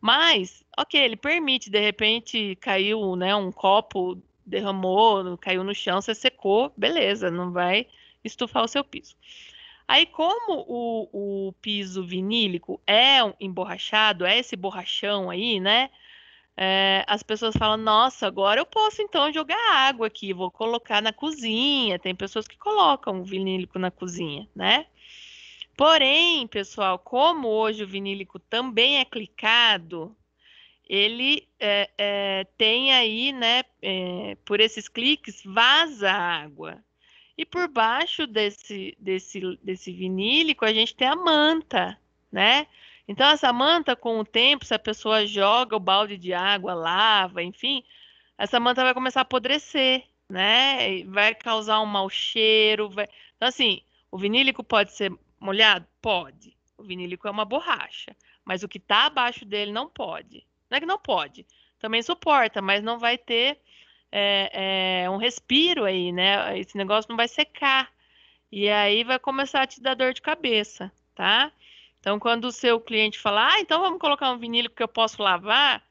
Mas, ok, ele permite, de repente caiu, né, um copo, derramou, caiu no chão, você secou, beleza, não vai estufar o seu piso. Aí, como o piso vinílico é emborrachado, é esse borrachão aí, né? As pessoas falam, nossa, agora eu posso então jogar água aqui, vou colocar na cozinha. Tem pessoas que colocam o vinílico na cozinha, né? Porém, pessoal, como hoje o vinílico também é clicado, ele tem aí, né, por esses cliques, vaza água. E por baixo desse vinílico, a gente tem a manta, né? Então, essa manta, com o tempo, se a pessoa joga o balde de água, lava, enfim, essa manta vai começar a apodrecer, né? E vai causar um mau cheiro. Então, assim, o vinílico pode ser molhado? Pode. O vinílico é uma borracha. Mas o que está abaixo dele não pode. Não é que não pode. Também suporta, mas não vai ter um respiro aí, né? Esse negócio não vai secar. E aí vai começar a te dar dor de cabeça, tá? Então, quando o seu cliente falar, então vamos colocar um vinílico que eu posso lavar,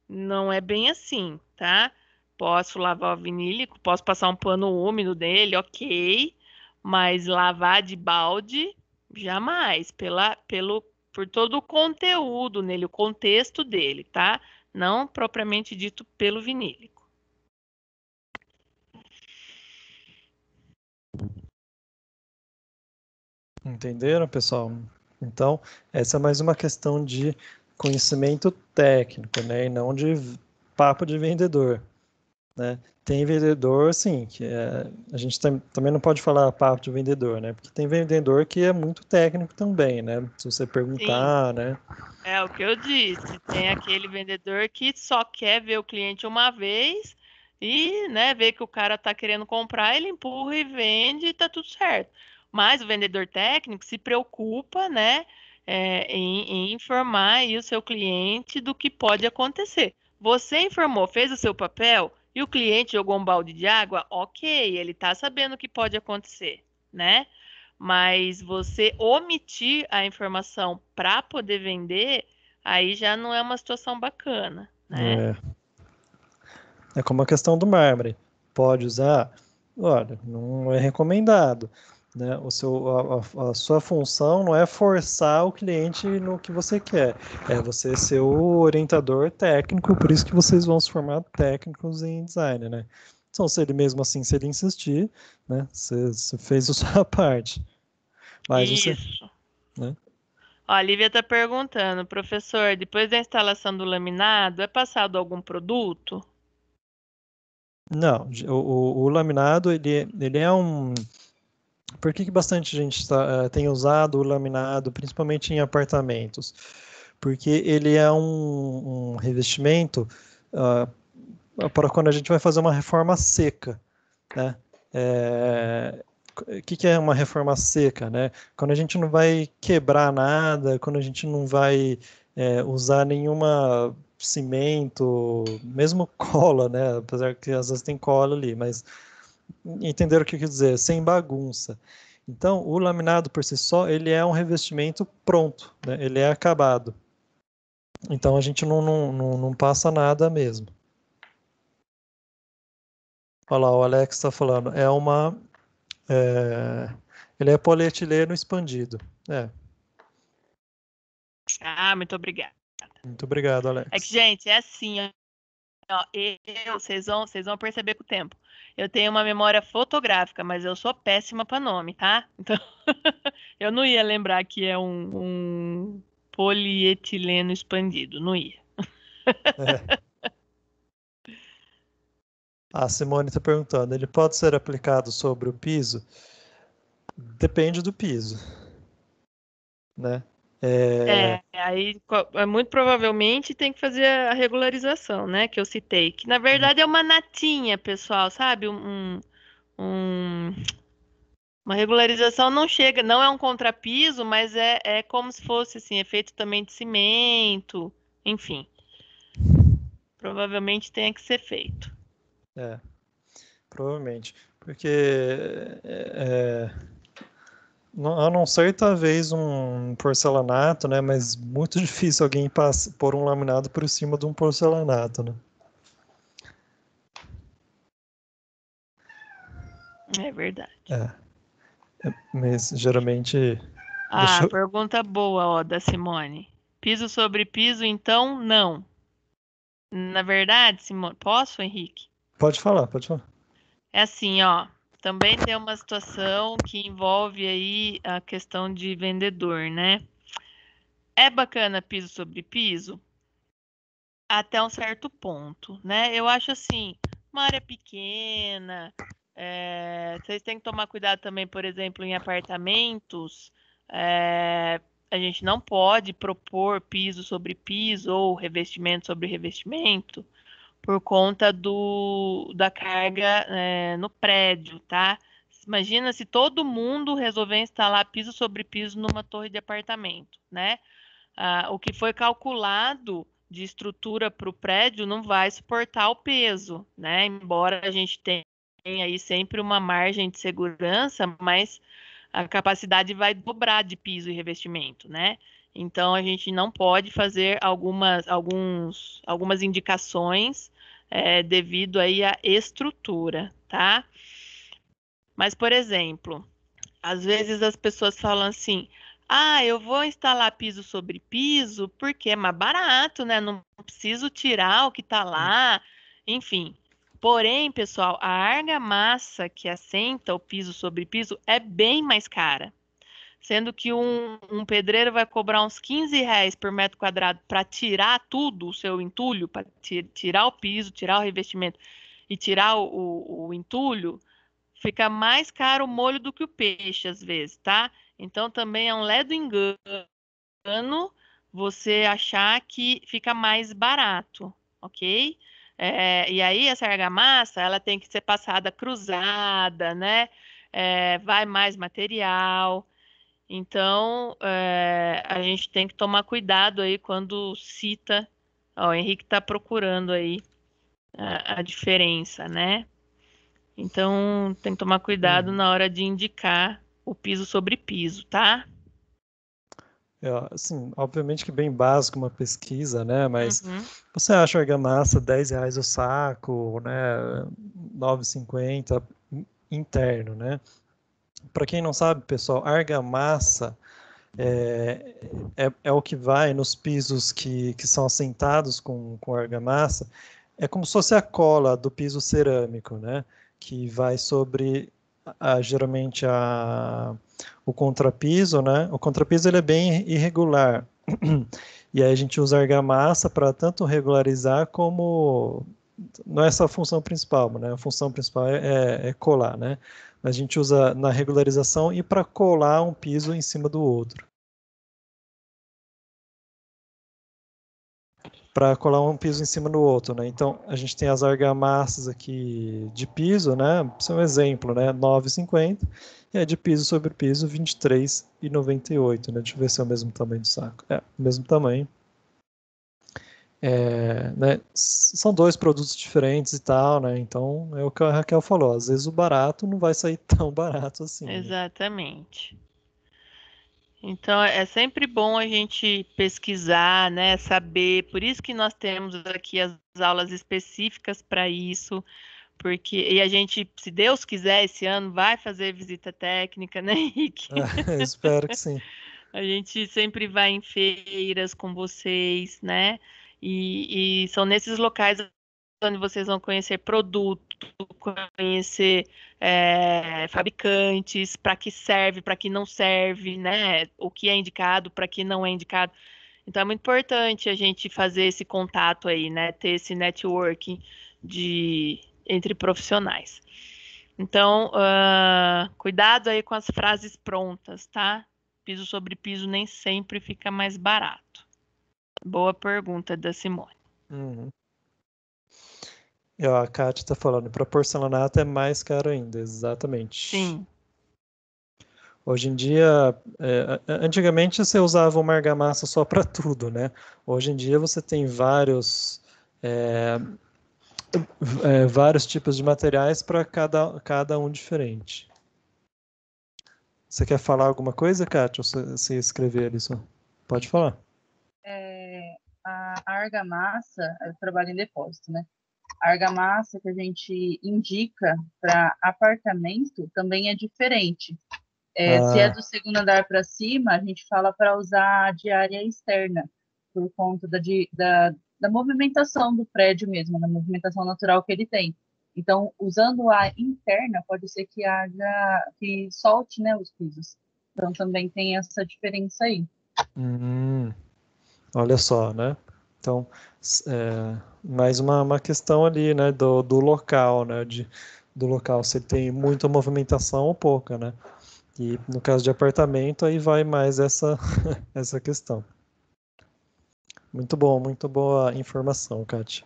não é bem assim, tá? Posso lavar o vinílico, posso passar um pano úmido nele, ok, mas lavar de balde, jamais, por todo o conteúdo nele, o contexto dele, tá? Não propriamente dito pelo vinílico. Entenderam, pessoal? Então, essa é mais uma questão de conhecimento técnico, né? E não de papo de vendedor, né? Tem vendedor, sim, a gente também não pode falar papo de vendedor, né? Porque tem vendedor que é muito técnico também, né? Se você Sim, perguntar, né? é o que eu disse. Tem aquele vendedor que só quer ver o cliente uma vez e, né, vê que o cara tá querendo comprar, ele empurra e vende e tá tudo certo. Mas o vendedor técnico se preocupa, né, em informar aí o seu cliente do que pode acontecer. Você informou, fez o seu papel e o cliente jogou um balde de água, ok, ele tá sabendo o que pode acontecer, né? Mas você omitir a informação para poder vender, aí já não é uma situação bacana, né? É como a questão do mármore. Pode usar? Olha, não é recomendado. Né? A sua função não é forçar o cliente no que você quer, é você ser o orientador técnico, por isso que vocês vão se formar técnicos em design, né? Então, se ele mesmo assim, se ele insistir, né, você fez a sua parte. Mas você, Isso. né? Ó, a Lívia está perguntando, professor, depois da instalação do laminado, é passado algum produto? Não, o laminado, ele é um... Por que bastante gente tem usado o laminado, principalmente em apartamentos? Porque ele é um revestimento para quando a gente vai fazer uma reforma seca, né? O que é uma reforma seca, né? Quando a gente não vai quebrar nada, quando a gente não vai usar nenhuma cimento, mesmo cola, né? Apesar que às vezes tem cola ali, mas entenderam o que eu quis dizer, sem bagunça. Então, o laminado por si só, ele é um revestimento pronto, né? Ele é acabado. Então, a gente não passa nada mesmo. Olha lá, o Alex está falando, ele é polietileno expandido. Muito obrigada. Muito obrigado, Alex. É que, gente, é assim, ó, vocês vão perceber com o tempo. Eu tenho uma memória fotográfica, mas eu sou péssima para nome, tá? Então, eu não ia lembrar que é um polietileno expandido, não ia. A Simone está perguntando, ele pode ser aplicado sobre o piso? Depende do piso, né? Aí muito provavelmente tem que fazer a regularização, né? Que eu citei. Que na verdade é uma natinha, pessoal, sabe? Uma regularização não chega, não é um contrapiso, mas é como se fosse assim, é feito também de cimento, enfim. Provavelmente tenha que ser feito. Provavelmente. Porque a não ser talvez um porcelanato, né? Mas muito difícil alguém pôr um laminado por cima de um porcelanato, né? É verdade. Mas geralmente... Pergunta boa, ó, da Simone. Piso sobre piso, então, não. Na verdade, Simone, posso, Henrique? Pode falar. É assim, ó, também tem uma situação que envolve aí a questão de vendedor, né? É bacana piso sobre piso até um certo ponto, né? Eu acho assim, uma área pequena, vocês têm que tomar cuidado também, por exemplo, em apartamentos, a gente não pode propor piso sobre piso ou revestimento sobre revestimento por conta da carga no prédio, tá? Imagina se todo mundo resolver instalar piso sobre piso numa torre de apartamento, né? O que foi calculado de estrutura para o prédio não vai suportar o peso, né? Embora a gente tenha aí sempre uma margem de segurança, mas a capacidade vai dobrar de piso e revestimento, né? Então a gente não pode fazer algumas indicações devido aí à estrutura, tá? Mas, por exemplo, às vezes as pessoas falam assim: eu vou instalar piso sobre piso porque é mais barato, né? Não preciso tirar o que tá lá, enfim. Porém, pessoal, a argamassa que assenta o piso sobre piso é bem mais cara. Sendo que um pedreiro vai cobrar uns R$ 15 por metro quadrado para tirar tudo, o seu entulho, para tirar o piso, tirar o revestimento e tirar o entulho, fica mais caro o molho do que o peixe, às vezes, tá? Então também é um ledo engano você achar que fica mais barato, ok? E aí essa argamassa, ela tem que ser passada cruzada, né? Vai mais material. Então, a gente tem que tomar cuidado aí quando cita. Ó, o Henrique está procurando aí a diferença, né? Então, tem que tomar cuidado na hora de indicar o piso sobre piso, tá? Assim, obviamente que bem básico uma pesquisa, né? Mas você acha argamassa R$ 10 o saco, né? 9,50 interno, né? Para quem não sabe, pessoal, argamassa é o que vai nos pisos que são assentados com argamassa. É como se fosse a cola do piso cerâmico, né? Que vai sobre geralmente o contrapiso, né? O contrapiso ele é bem irregular. E aí a gente usa argamassa para tanto regularizar como não é essa a função principal, né? A função principal é colar, né? A gente usa na regularização e para colar um piso em cima do outro. Para colar um piso em cima do outro, né? Então, a gente tem as argamassas aqui de piso, né? Isso é um exemplo, né? 9,50 e é de piso sobre piso 23,98, né? Deixa eu ver se é o mesmo tamanho do saco. É, o mesmo tamanho. Né? São dois produtos diferentes e tal, né? Então, é o que a Raquel falou. Às vezes o barato não vai sair tão barato assim. Né? Exatamente. Então, é sempre bom a gente pesquisar, né, saber. Por isso que nós temos aqui as aulas específicas para isso, e a gente, se Deus quiser, esse ano vai fazer visita técnica, né, Henrique? Espero que sim. A gente sempre vai em feiras com vocês, né? E são nesses locais onde vocês vão conhecer produto, conhecer fabricantes, para que serve, para que não serve, né? O que é indicado, para que não é indicado. Então é muito importante a gente fazer esse contato aí, né? Ter esse networking entre profissionais. Então, cuidado aí com as frases prontas, tá? Piso sobre piso nem sempre fica mais barato. Boa pergunta da Simone. Uhum. E, ó, a Kátia está falando, para porcelanato é mais caro ainda, exatamente. Sim. Hoje em dia, antigamente você usava uma argamassa só para tudo, né? Hoje em dia você tem vários tipos de materiais para cada um diferente. Você quer falar alguma coisa, Kátia? Ou você escrever ali só? Pode falar. A argamassa, eu trabalho em depósito, né? A argamassa que a gente indica para apartamento também é diferente. Se é do segundo andar para cima, a gente fala para usar de área externa, por conta da movimentação do prédio mesmo, da movimentação natural que ele tem. Então, usando a interna, pode ser que solte, né, os pisos. Então, também tem essa diferença aí. Olha só, né? Então, mais uma questão ali, né, do local, né, do local, se tem muita movimentação ou pouca, né? E no caso de apartamento, aí vai mais essa questão. Muito bom, muito boa informação, Kátia.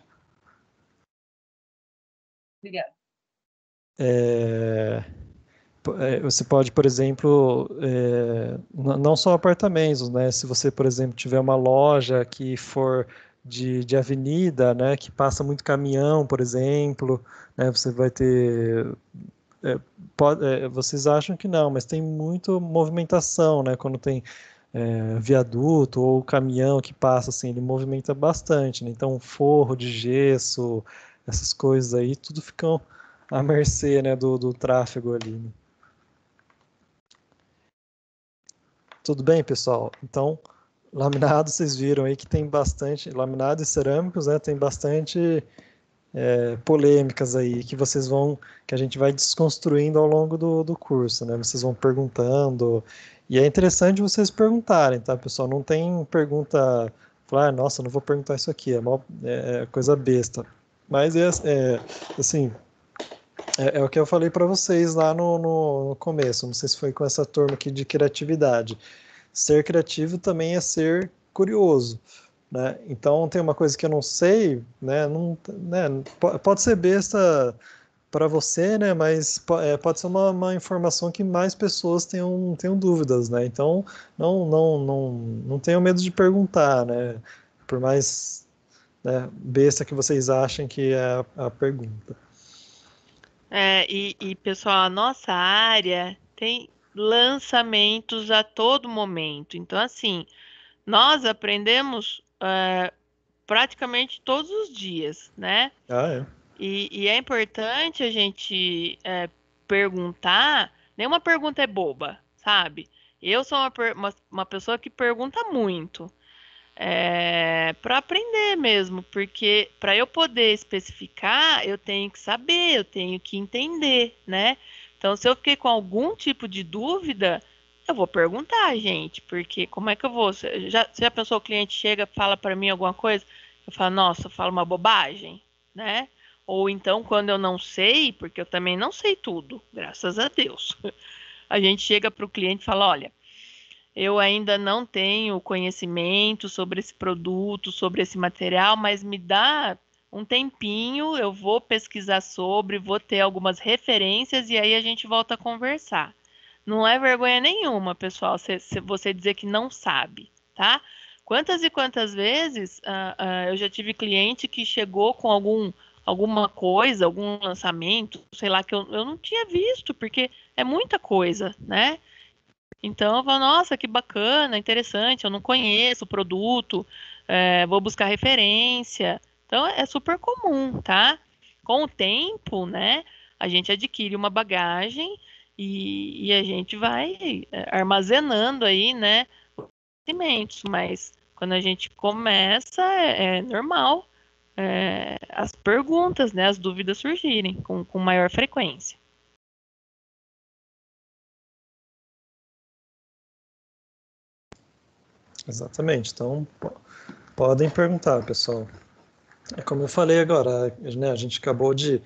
Obrigada. Você pode, por exemplo, não só apartamentos, né? Se você, por exemplo, tiver uma loja que for de avenida, né, que passa muito caminhão, por exemplo, né, você vai ter... vocês acham que não, mas tem muita movimentação, né? Quando tem viaduto ou caminhão que passa, assim, ele movimenta bastante, né? Então, forro de gesso, essas coisas aí, tudo ficam à mercê, né, do tráfego ali, né? Tudo bem, pessoal? Então, laminado, vocês viram aí que tem bastante, laminado e cerâmicos, né? Tem bastante polêmicas aí que a gente vai desconstruindo ao longo do curso, né? Vocês vão perguntando, e é interessante vocês perguntarem, tá, pessoal? Não tem pergunta, falar, nossa, não vou perguntar isso aqui, é coisa besta. Mas assim, é o que eu falei para vocês lá no começo, não sei se foi com essa turma aqui de criatividade. Ser criativo também é ser curioso, né? Então, tem uma coisa que eu não sei, né? Pode ser besta para você, né? Mas pode ser uma informação que mais pessoas tenham dúvidas, né? Então, não tenham medo de perguntar, né? Por mais, né, besta que vocês achem que é a pergunta. Pessoal, a nossa área tem lançamentos a todo momento. Então, assim, nós aprendemos praticamente todos os dias, né? E é importante a gente perguntar. Nenhuma pergunta é boba, sabe? Eu sou uma pessoa que pergunta muito. Para aprender mesmo, porque para eu poder especificar, eu tenho que saber, eu tenho que entender, né? Então, se eu fiquei com algum tipo de dúvida, eu vou perguntar, gente, porque como é que eu vou? Você já pensou, o cliente chega, fala para mim alguma coisa, eu falo, nossa, eu falo uma bobagem, né? Ou então, quando eu não sei, porque eu também não sei tudo, graças a Deus, a gente chega para o cliente e fala, olha, eu ainda não tenho conhecimento sobre esse produto, sobre esse material, mas me dá um tempinho, eu vou pesquisar sobre, vou ter algumas referências e aí a gente volta a conversar. Não é vergonha nenhuma, pessoal, se você dizer que não sabe, tá? Quantas e quantas vezes eu já tive cliente que chegou com alguma coisa, algum lançamento, sei lá, que eu não tinha visto, porque é muita coisa, né? Então eu falo, nossa, que bacana, interessante, eu não conheço o produto, vou buscar referência. Então é super comum, tá? Com o tempo, né, a gente adquire uma bagagem e a gente vai armazenando aí, né, conhecimentos, mas quando a gente começa, é normal as perguntas, né, as dúvidas surgirem com maior frequência. Exatamente. Então, podem perguntar, pessoal. É como eu falei agora, né, a gente acabou de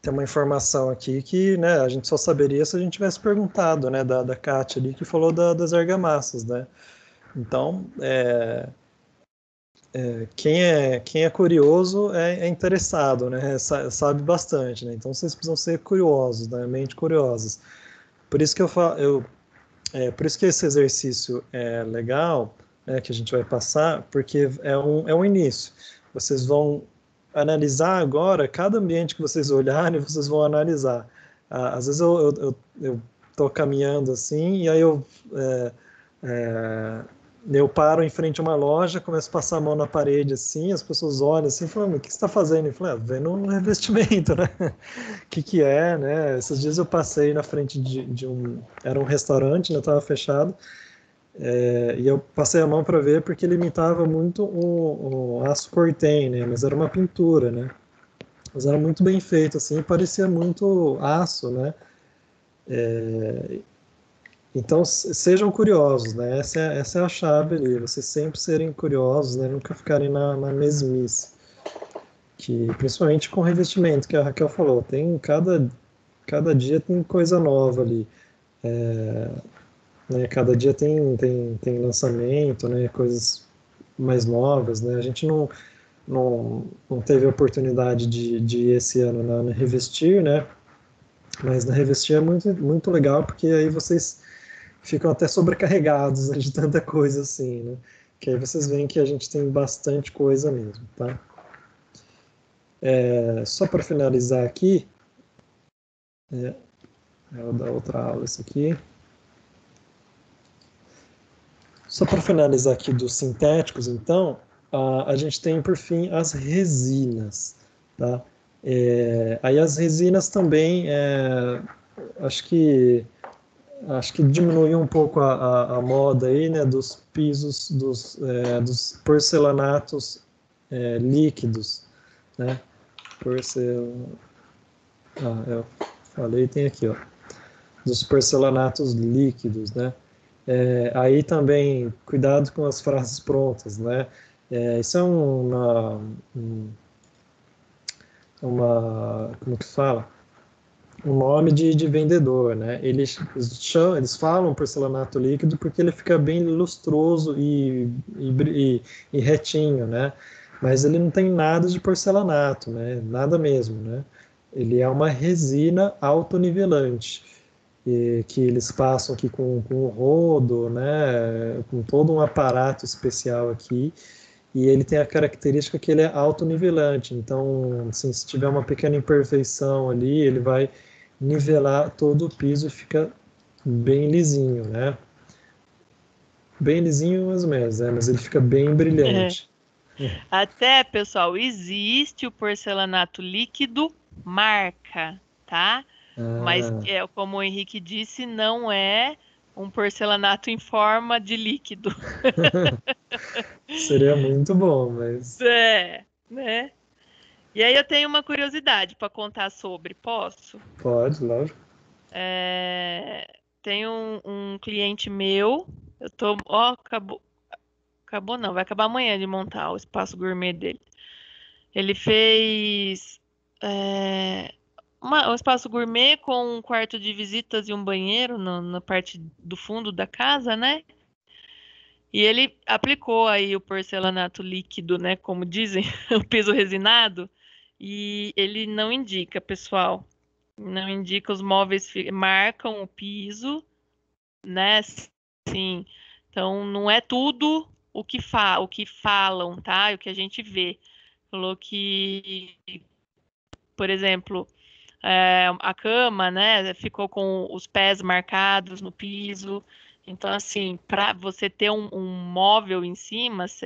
ter uma informação aqui que, né, a gente só saberia se a gente tivesse perguntado, né, da Kátia ali, que falou das argamassas, né? Então, quem é curioso é interessado, né? Sabe bastante, né? Então vocês precisam ser curiosos, né? Mente curiosos. Por isso que por isso que esse exercício é legal, né, que a gente vai passar, porque é um início. Vocês vão analisar agora, cada ambiente que vocês olharem, vocês vão analisar. Às vezes eu tô caminhando assim, e aí eu paro em frente a uma loja, começo a passar a mão na parede assim, as pessoas olham assim, falam, o que você está fazendo? Eu falei, vendo um revestimento, né? O que é, né? Esses dias eu passei na frente de era um restaurante, né? Estava fechado, e eu passei a mão para ver porque ele imitava muito o aço Corten, né? Mas era uma pintura, né? Mas era muito bem feito, assim, e parecia muito aço, né? Então, sejam curiosos, né? Essa é a chave ali, vocês sempre serem curiosos, né? Nunca ficarem na mesmice. Principalmente com revestimento, que a Raquel falou, cada dia tem coisa nova ali. Né? Cada dia tem lançamento, né? Coisas mais novas, né? A gente não teve a oportunidade de ir esse ano na Revestir, né? Mas na Revestir é muito, muito legal, porque aí vocês ficam até sobrecarregados, né, de tanta coisa assim, né? Que aí vocês veem que a gente tem bastante coisa mesmo, tá? Só para finalizar aqui, vou dar outra aula isso aqui. Só para finalizar aqui dos sintéticos, então, a gente tem, por fim, as resinas, tá? Aí as resinas também, acho que diminuiu um pouco a moda aí, né, dos pisos, dos porcelanatos líquidos, né? Eu falei, tem aqui, ó, dos porcelanatos líquidos, né? Aí também, cuidado com as frases prontas, né? Isso é como que fala? Um nome de vendedor, né? Eles falam porcelanato líquido porque ele fica bem lustroso e retinho, né? Mas ele não tem nada de porcelanato, né? Nada mesmo, né? Ele é uma resina autonivelante, que eles passam aqui com o rodo, né? Com todo um aparato especial aqui. E ele tem a característica que ele é autonivelante. Então, assim, se tiver uma pequena imperfeição ali, ele vai nivelar todo o piso e fica bem lisinho, né? Bem lisinho mais ou menos, né? Mas ele fica bem brilhante. Até, pessoal, existe o porcelanato líquido marca, tá? Mas, como o Henrique disse, não é um porcelanato em forma de líquido. Seria muito bom, mas... né? E aí eu tenho uma curiosidade para contar sobre, posso? Pode, lógico. Tem um cliente meu, acabou não, vai acabar amanhã de montar o espaço gourmet dele. Ele fez um espaço gourmet com um quarto de visitas e um banheiro na parte do fundo da casa, né? E ele aplicou aí o porcelanato líquido, né? Como dizem, o piso resinado. E ele não indica, pessoal. Não indica, os móveis marcam o piso, né? Sim. Então, não é tudo o que falam, tá? É o que a gente vê. Falou que, por exemplo, a cama, né, ficou com os pés marcados no piso. Então, assim, para você ter um móvel em cima, se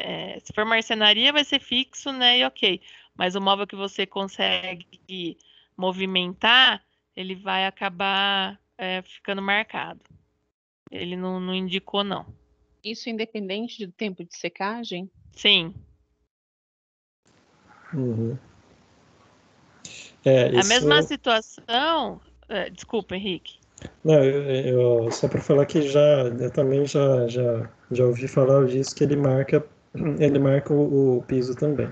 for marcenaria, vai ser fixo, né, e ok. Mas o móvel que você consegue movimentar, ele vai acabar ficando marcado. Ele não indicou, não. Isso independente do tempo de secagem? Sim. Uhum. A Isso... mesma situação... Desculpa, Henrique. Não, só para falar que eu também já ouvi falar disso, que ele marca o piso também.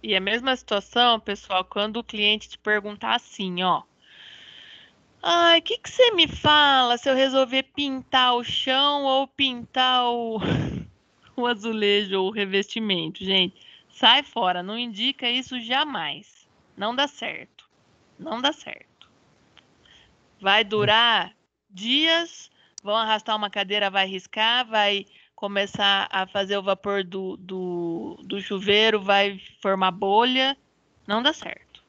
E a mesma situação, pessoal, quando o cliente te perguntar assim, ó. Ai, o que você me fala se eu resolver pintar o chão ou pintar o azulejo ou o revestimento? Gente, sai fora, não indica isso jamais. Não dá certo. Não dá certo. Vai durar dias, vão arrastar uma cadeira, vai riscar, vai começar a fazer o vapor do chuveiro, vai formar bolha. Não dá certo.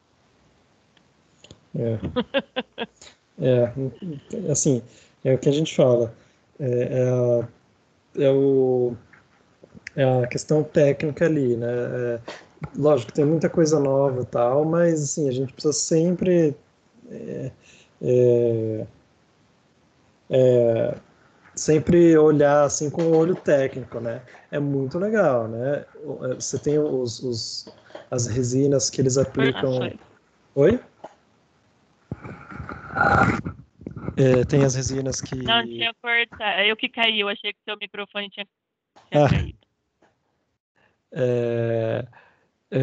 Assim, é o que a gente fala. É a questão técnica ali, né? Lógico, tem muita coisa nova e tal, mas assim, a gente precisa sempre sempre olhar assim com o olho técnico, né? É muito legal, né? Você tem as resinas que eles aplicam. Oi? Tem as resinas que... Não, tinha cortado. Eu que caí, eu achei que seu microfone tinha caído.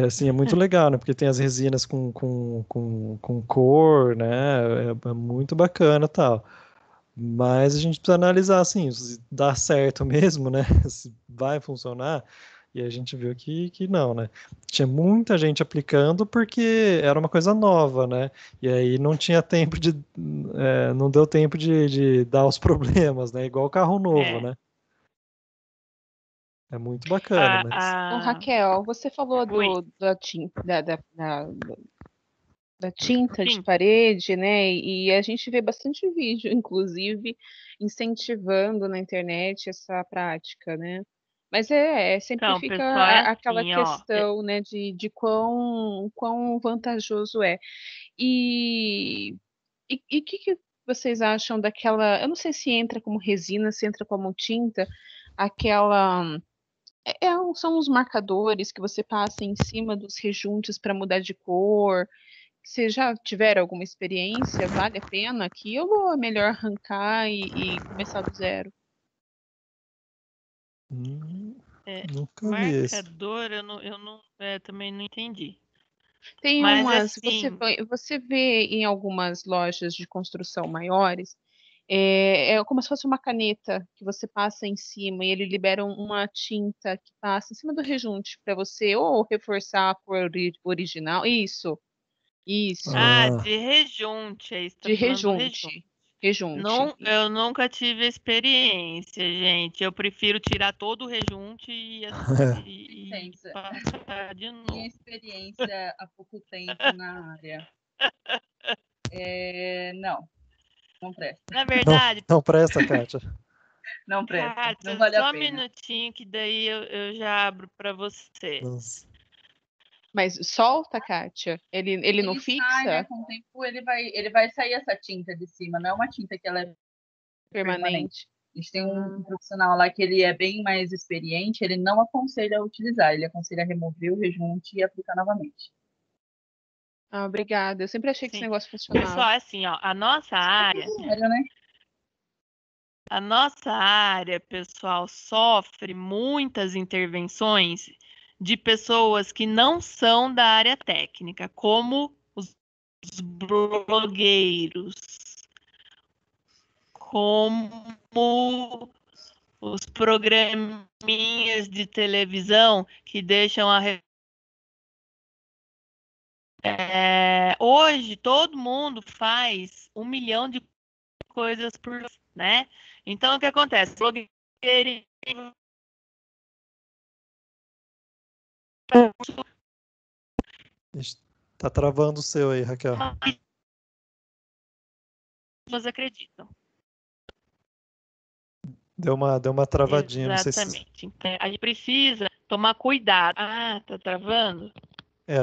Assim, é muito legal, né? Porque tem as resinas com cor, né? É muito bacana e tal. Mas a gente precisa analisar, assim, se dá certo mesmo, né? Se vai funcionar. E a gente viu que não, né? Tinha muita gente aplicando porque era uma coisa nova, né? E aí não tinha tempo não deu tempo de dar os problemas, né? Igual carro novo, né? É muito bacana, mas... Então, Raquel, você falou da tinta, da tinta de parede, né? E a gente vê bastante vídeo, inclusive, incentivando na internet essa prática, né? Mas sempre Então, fica pessoal, aquela assim, questão, né, de quão vantajoso é. E que vocês acham daquela, eu não sei se entra como resina, se entra como tinta, aquela são os marcadores que você passa em cima dos rejuntos para mudar de cor. Vocês já tiveram alguma experiência? Vale a pena aquilo ou é melhor arrancar e começar do zero? Nunca vi esse. Marcador, também não entendi. Tem Mas umas, assim, você vê em algumas lojas de construção maiores, é como se fosse uma caneta que você passa em cima e ele libera uma tinta que passa em cima do rejunte para você ou reforçar a cor original. Isso. de rejunte, aí você tá De falando do rejunte. Rejunte. Eu nunca tive experiência, gente. Eu prefiro tirar todo o rejunte e passar de novo. Minha experiência há pouco tempo na área. Não presta. Na verdade... Não presta, Kátia. Não presta, Kátia, não vale a só pena. um minutinho que daí eu já abro para você. Nossa. Mas solta, Kátia? Ele não fixa? Sai, né? Com o tempo ele vai sair essa tinta de cima. Não é uma tinta que ela é permanente. A gente tem um profissional lá que ele é bem mais experiente, ele não aconselha a utilizar, ele aconselha a remover o rejunte e aplicar novamente. Obrigada. Eu sempre achei que esse negócio funcionava. Pessoal, assim, ó, a nossa área, né? A nossa área, pessoal, sofre muitas intervenções de pessoas que não são da área técnica, como os blogueiros como os programinhas de televisão que deixam hoje todo mundo faz 1 milhão de coisas por, né? Então o que acontece? Blogueirinho Tá travando o seu aí, Raquel. Vocês acreditam? Deu uma travadinha, não sei se... Exatamente. Então, a gente precisa tomar cuidado. Ah, tá travando?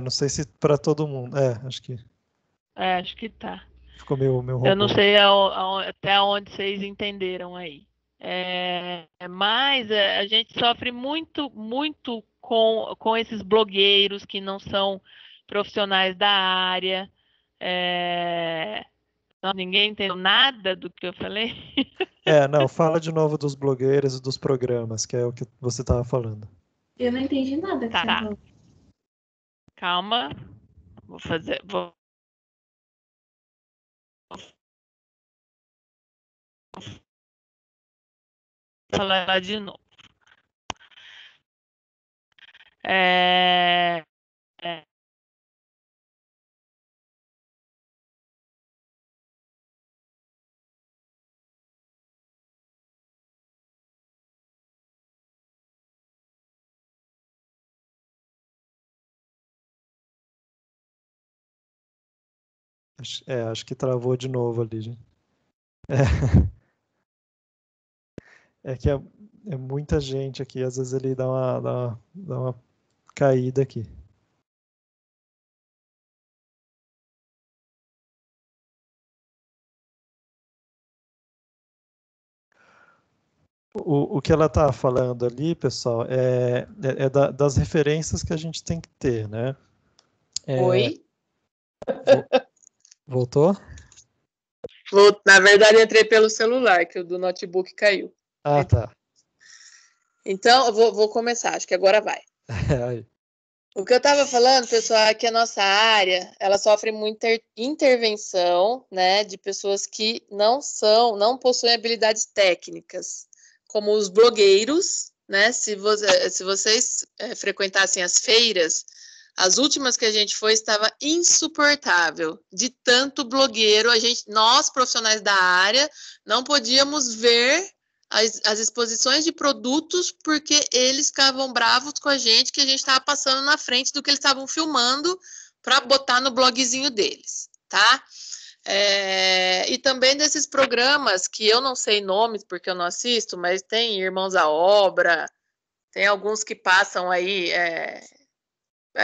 não sei se para todo mundo. Acho que Acho que tá. ficou meio robô. Eu não sei até onde vocês entenderam aí. Mas a gente sofre muito, muito com esses blogueiros que não são profissionais da área. Ninguém entendeu nada do que eu falei. Não, fala de novo dos blogueiros e dos programas, que é o que você estava falando. Eu não entendi nada que você falou. Calma. Vou falar de novo. Acho que travou de novo ali, gente. É que é muita gente aqui, às vezes ele dá uma caída aqui. O que ela está falando ali, pessoal, das referências que a gente tem que ter, né? Oi? Voltou? Na verdade, entrei pelo celular, que o do notebook caiu. Ah, tá. Então, eu vou começar, acho que agora vai. O que eu estava falando, pessoal, é que a nossa área, ela sofre muita intervenção, né, de pessoas que não possuem habilidades técnicas, como os blogueiros, né, se vocês frequentassem as feiras, as últimas que a gente foi estava insuportável, de tanto blogueiro, nós profissionais da área, não podíamos ver as exposições de produtos porque eles ficavam bravos com a gente, que a gente estava passando na frente do que eles estavam filmando para botar no blogzinho deles, tá? E também desses programas que eu não sei nomes porque eu não assisto, mas tem Irmãos à Obra, tem alguns que passam aí...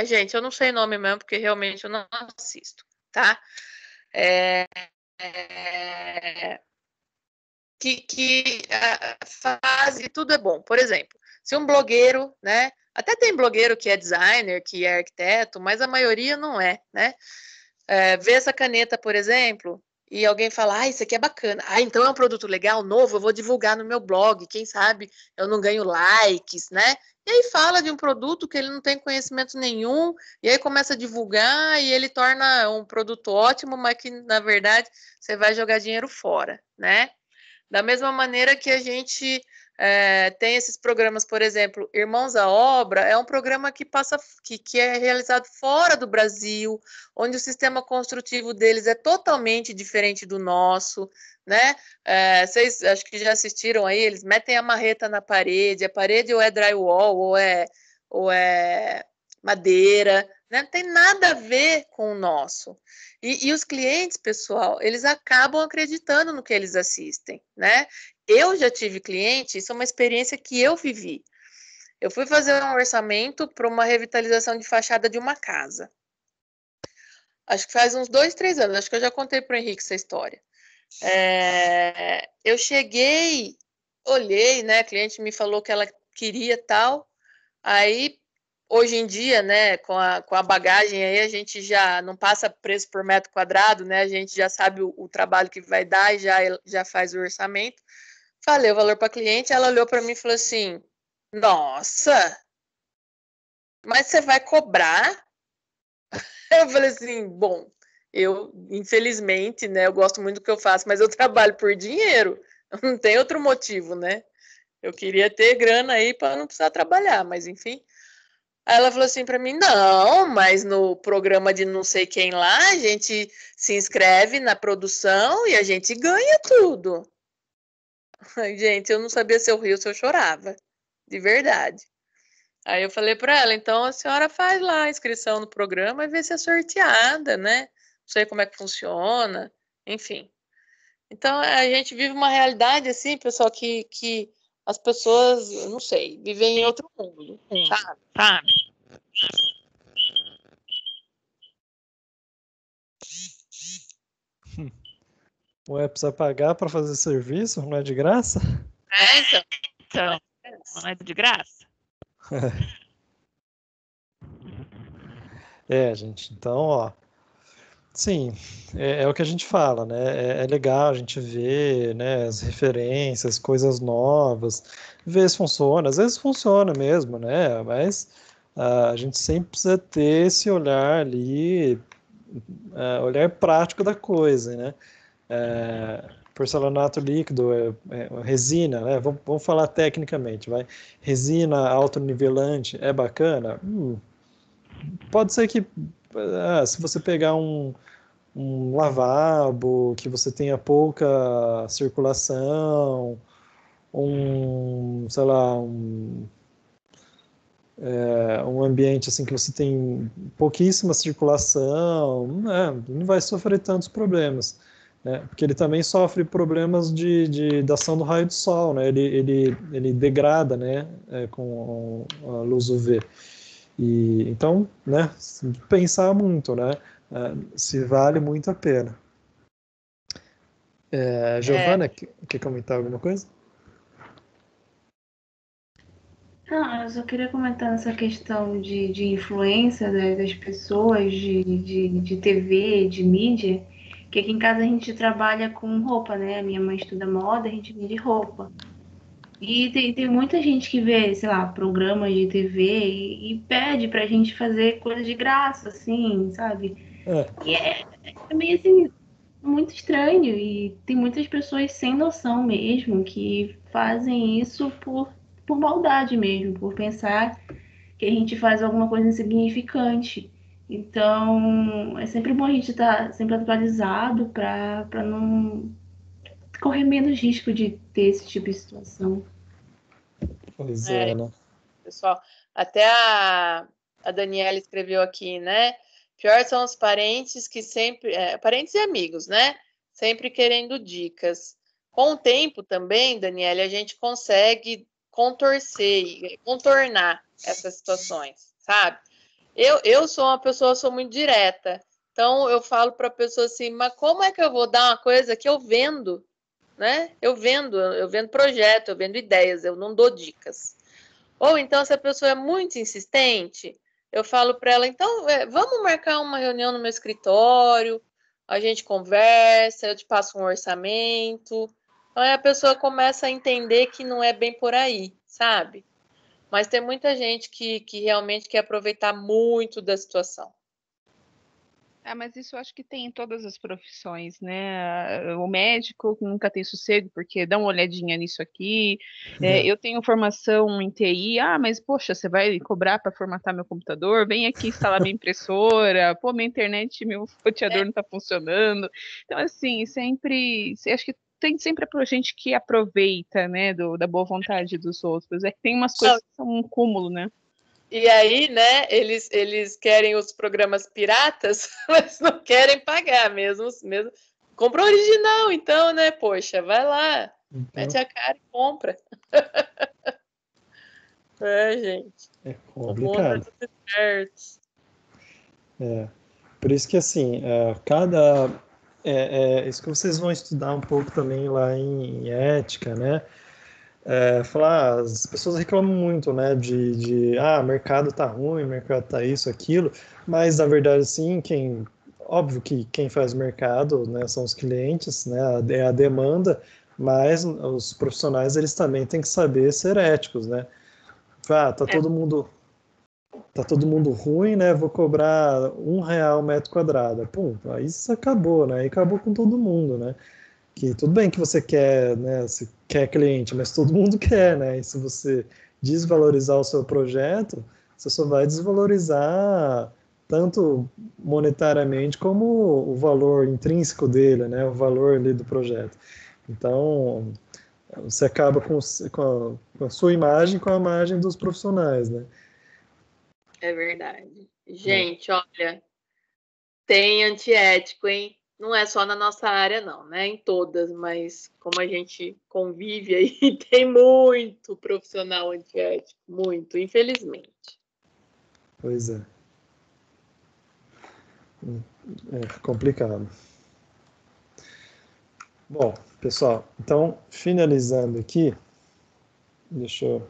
gente, eu não sei nome mesmo porque realmente eu não assisto, tá? Que faz e tudo é bom. Por exemplo, se um blogueiro, né? Até tem blogueiro que é designer, que é arquiteto, mas a maioria não é, né? Vê essa caneta, por exemplo, e alguém fala, isso aqui é bacana. Então é um produto legal, novo, eu vou divulgar no meu blog, quem sabe eu não ganho likes, né? E aí fala de um produto que ele não tem conhecimento nenhum, e aí começa a divulgar, e ele torna um produto ótimo, mas que, na verdade, você vai jogar dinheiro fora, né? Da mesma maneira que a gente tem esses programas, por exemplo, Irmãos à Obra, é um programa que é realizado fora do Brasil, onde o sistema construtivo deles é totalmente diferente do nosso, né? Vocês acho que já assistiram aí, eles metem a marreta na parede, a parede ou é drywall ou é madeira, né? Não tem nada a ver com o nosso. E os clientes, pessoal, eles acabam acreditando no que eles assistem, né? Eu já tive cliente, isso é uma experiência que eu vivi. Eu fui fazer um orçamento para uma revitalização de fachada de uma casa. Acho que faz uns 2, 3 anos, acho que eu já contei para o Henrique essa história. Eu cheguei, olhei, né? A cliente me falou que ela queria tal, aí... Hoje em dia, né, com a bagagem aí, a gente já não passa preço por metro quadrado, né? A gente já sabe o trabalho que vai dar e já faz o orçamento. Falei o valor para a cliente, ela olhou para mim e falou assim, nossa, mas você vai cobrar? Eu falei assim, bom, Eu, infelizmente, né, eu gosto muito do que eu faço, mas eu trabalho por dinheiro, não tem outro motivo, né? Eu queria ter grana aí para não precisar trabalhar, mas enfim. Aí ela falou assim para mim, não, mas no programa de não sei quem lá, a gente se inscreve na produção e a gente ganha tudo. Gente, eu não sabia se eu ria ou se eu chorava, de verdade. Aí eu falei para ela, então a senhora faz lá a inscrição no programa e vê se é sorteada, né? Não sei como é que funciona, enfim. Então a gente vive uma realidade assim, pessoal, que as pessoas, eu não sei, vivem em outro mundo, sabe? Ué, precisa pagar para fazer serviço? Não é de graça? Então, não é de graça? Gente, então, ó, sim, é o que a gente fala, né? É legal a gente ver, né, as referências, coisas novas, ver se funciona. Às vezes funciona mesmo, né? Mas a gente sempre precisa ter esse olhar ali, olhar prático da coisa, né? Porcelanato líquido, resina, né? Vamos falar tecnicamente, vai. Resina autonivelante é bacana? Pode ser que se você pegar um lavabo, que você tenha pouca circulação, sei lá, um ambiente assim que você tem pouquíssima circulação, não vai sofrer tantos problemas, né? Porque ele também sofre problemas da ação do raio do sol, né? Ele degrada, né? Com a luz UV. E então, né? Pensar muito, né? Se vale muito a pena. Giovana, quer comentar alguma coisa? Não, eu só queria comentar nessa questão de influência das pessoas, de TV, de mídia, que aqui em casa a gente trabalha com roupa, né? A minha mãe estuda moda, a gente vende roupa. E tem muita gente que vê, sei lá, programas de TV e pede pra gente fazer coisa de graça, assim, sabe? E é meio assim, muito estranho. E tem muitas pessoas sem noção mesmo que fazem isso por maldade mesmo, por pensar que a gente faz alguma coisa insignificante. Então, é sempre bom a gente estar sempre atualizado para não correr menos risco de ter esse tipo de situação. Pois é, né? Pessoal, até a Daniela escreveu aqui, né? Pior são os parentes que sempre... parentes e amigos, né? Sempre querendo dicas. Com o tempo também, Daniela, a gente consegue contornar essas situações, sabe? Eu sou uma pessoa, sou muito direta. Então, eu falo para a pessoa assim, mas como é que eu vou dar uma coisa que eu vendo, né? Eu vendo projeto, eu vendo ideias, eu não dou dicas. Ou então, se a pessoa é muito insistente, eu falo para ela, então, vamos marcar uma reunião no meu escritório, a gente conversa, eu te passo um orçamento. Então, aí a pessoa começa a entender que não é bem por aí, sabe? Mas tem muita gente que realmente quer aproveitar muito da situação. Mas isso eu acho que tem em todas as profissões, né? O médico nunca tem sossego, porque dá uma olhadinha nisso aqui. Eu tenho formação em TI, mas poxa, você vai cobrar para formatar meu computador? Vem aqui instalar minha impressora, pô, minha internet, meu roteador não está funcionando. Então, assim, acho que tem sempre a gente que aproveita, né, da boa vontade dos outros. É que tem umas coisas que são um cúmulo, né? E aí, né, eles querem os programas piratas, mas não querem pagar mesmo. Compra original, então, né? Poxa, vai lá, mete a cara e compra. Gente. É complicado. Por isso que, assim, isso que vocês vão estudar um pouco também lá em ética, né? As pessoas reclamam muito, né, mercado tá ruim, mercado tá isso, aquilo, mas na verdade, sim, óbvio que quem faz o mercado, né, são os clientes, né, é a demanda, mas os profissionais, eles também têm que saber ser éticos, né? Tá tá todo mundo ruim, né? Vou cobrar R$ 1 metro quadrado. Pum, aí isso acabou, né? Aí acabou com todo mundo, né? Que tudo bem que você quer, né? Você quer cliente, mas todo mundo quer, né? E se você desvalorizar o seu projeto, você só vai desvalorizar tanto monetariamente como o valor intrínseco dele, né? O valor ali do projeto. Então, você acaba com a sua imagem, com a imagem dos profissionais, né? É verdade. Gente, olha, tem antiético, hein? Não é só na nossa área, não, né? Em todas, mas como a gente convive aí, tem muito profissional antiético, muito, infelizmente. Pois é. É complicado. Bom, pessoal, então, finalizando aqui, deixa eu...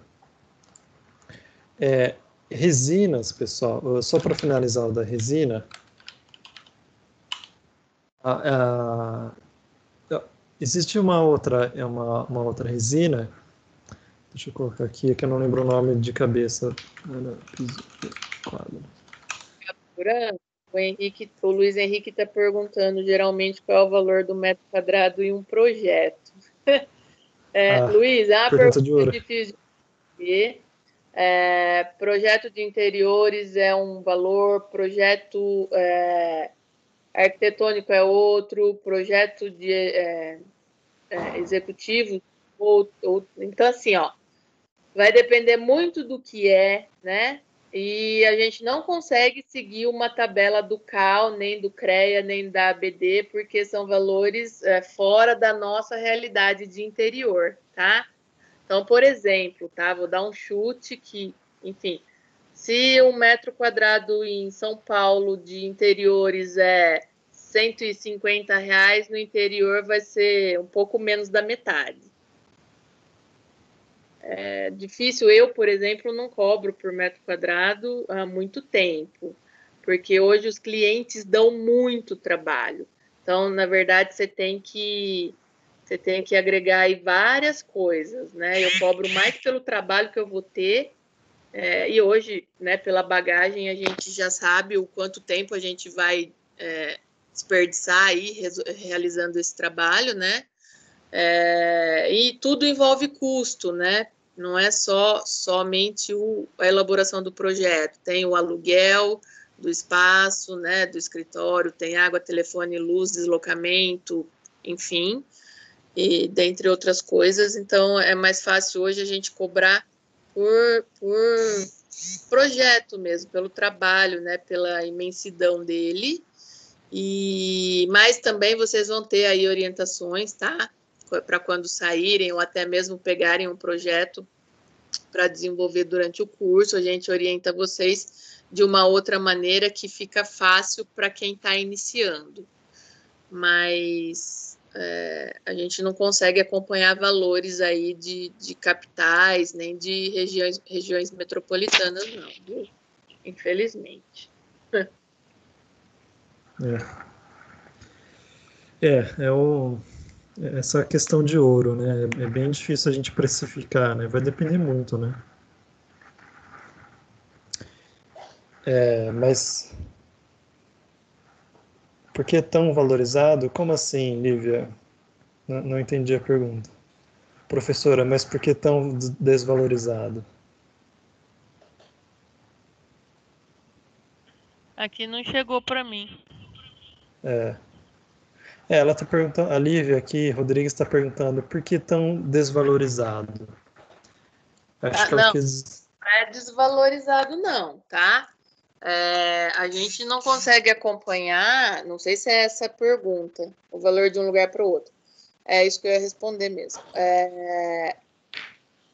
resinas, pessoal, só para finalizar o da resina, existe uma outra resina, deixa eu colocar aqui, que eu não lembro o nome de cabeça. O Luiz Henrique está perguntando geralmente qual é o valor do metro quadrado em um projeto. Luiz, é uma pergunta difícil de ver. Projeto de interiores é um valor, projeto arquitetônico é outro, projeto de executivo outro. Então, assim, ó, vai depender muito do que né? E a gente não consegue seguir uma tabela do CAL, nem do CREA, nem da ABD, porque são valores fora da nossa realidade de interior, tá? Então, por exemplo, tá? Vou dar um chute que, enfim, se 1 metro quadrado em São Paulo de interiores é R$ 150, no interior vai ser um pouco menos da metade. É difícil, eu, por exemplo, não cobro por metro quadrado há muito tempo, porque hoje os clientes dão muito trabalho. Então, na verdade, você tem que agregar aí várias coisas, né? Eu cobro mais pelo trabalho que eu vou ter, e hoje, né, pela bagagem, a gente já sabe o quanto tempo a gente vai desperdiçar aí realizando esse trabalho, né? E tudo envolve custo, né? Não é somente a elaboração do projeto, tem o aluguel do espaço, né, do escritório, tem água, telefone, luz, deslocamento, enfim, e dentre outras coisas. Então, é mais fácil hoje a gente cobrar por projeto mesmo, pelo trabalho, né, pela imensidão dele. Mas também vocês vão ter aí orientações, tá? Para quando saírem ou até mesmo pegarem um projeto para desenvolver durante o curso, a gente orienta vocês de uma outra maneira que fica fácil para quem está iniciando. Mas a gente não consegue acompanhar valores aí de capitais, nem de regiões metropolitanas, não, viu? Infelizmente. Essa questão de ouro, né? É bem difícil a gente precificar, né? Vai depender muito, né? Mas por que é tão valorizado? Como assim, Lívia? Não entendi a pergunta. Professora, mas por que tão desvalorizado? Aqui não chegou para mim. Ela está perguntando, a Lívia aqui, Rodrigues está perguntando por que tão desvalorizado? Acho que ela quis... Não é desvalorizado não, tá? A gente não consegue acompanhar, não sei se é essa a pergunta, o valor de um lugar para o outro. É isso que eu ia responder mesmo.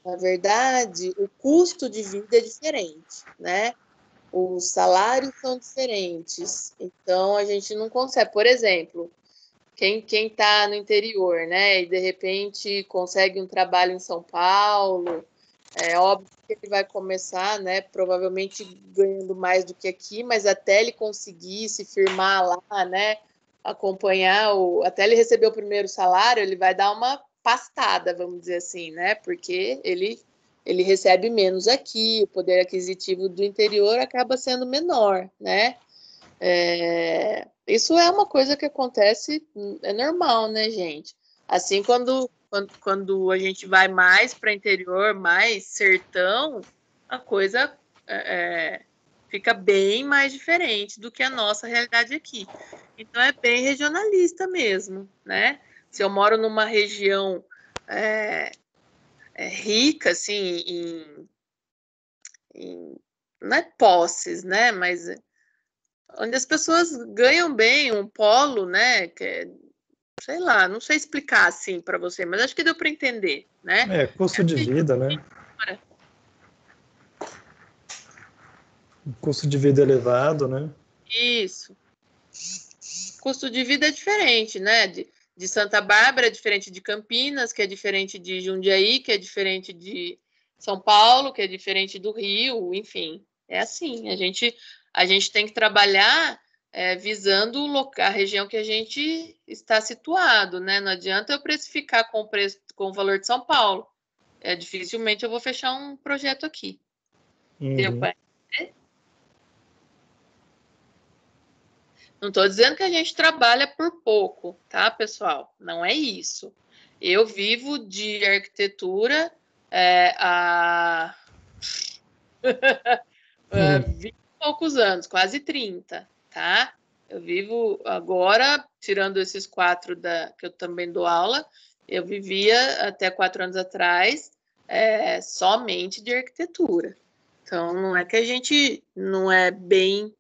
Na verdade, o custo de vida é diferente, né? Os salários são diferentes, então a gente não consegue. Por exemplo, quem está no interior, né, e de repente consegue um trabalho em São Paulo, é óbvio que ele vai começar, né, provavelmente ganhando mais do que aqui, mas até ele conseguir se firmar lá, né, acompanhar, até ele receber o primeiro salário, ele vai dar uma pastada, vamos dizer assim, né, porque ele ele recebe menos aqui, o poder aquisitivo do interior acaba sendo menor, né? Isso é uma coisa que acontece, é normal, né, gente? Assim, quando a gente vai mais para interior, mais sertão, a coisa fica bem mais diferente do que a nossa realidade aqui. Então, é bem regionalista mesmo, né? Se eu moro numa região rica, assim, não é posses, né? Mas onde as pessoas ganham bem, um polo, né? Sei lá, não sei explicar assim para você, mas acho que deu para entender, né? Custo de vida, né? Custo de vida elevado, né? Isso. Custo de vida é diferente, né? De Santa Bárbara é diferente de Campinas, que é diferente de Jundiaí, que é diferente de São Paulo, que é diferente do Rio, enfim. É assim, a gente tem que trabalhar visando a região que a gente está situado, né? Não adianta eu precificar com o valor de São Paulo. Dificilmente eu vou fechar um projeto aqui. Deu para entender? Não estou dizendo que a gente trabalha por pouco, tá, pessoal? Não é isso. Eu vivo de arquitetura há 20 e poucos anos, quase 30, tá? Eu vivo agora, tirando esses 4 que eu também dou aula, eu vivia até 4 anos atrás somente de arquitetura. Então, não é que a gente não é bem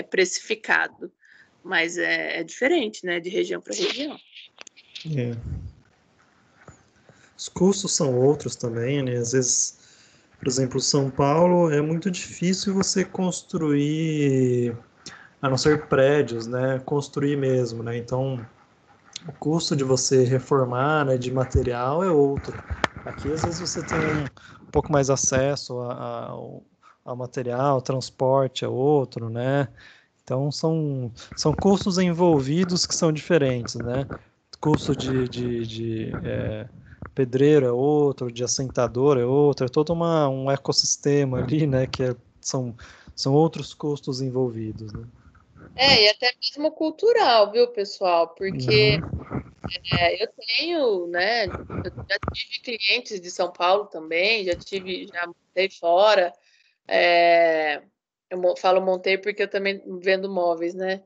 precificado, mas é diferente, né, de região para região. Os custos são outros também, né? Às vezes, por exemplo, São Paulo é muito difícil você construir, a não ser prédios, né? Construir mesmo, né? Então, o custo de você reformar, né, de material é outro. Aqui, às vezes, você tem um pouco mais acesso ao material, transporte é outro, né? Então, são custos envolvidos que são diferentes, né? Custo de pedreiro é outro, de assentador é outro, é todo um ecossistema ali, né? Que são outros custos envolvidos, né? E até mesmo cultural, viu, pessoal? Porque eu tenho, né? Eu já tive clientes de São Paulo também, já montei fora. Eu falo montei porque eu também vendo móveis, né?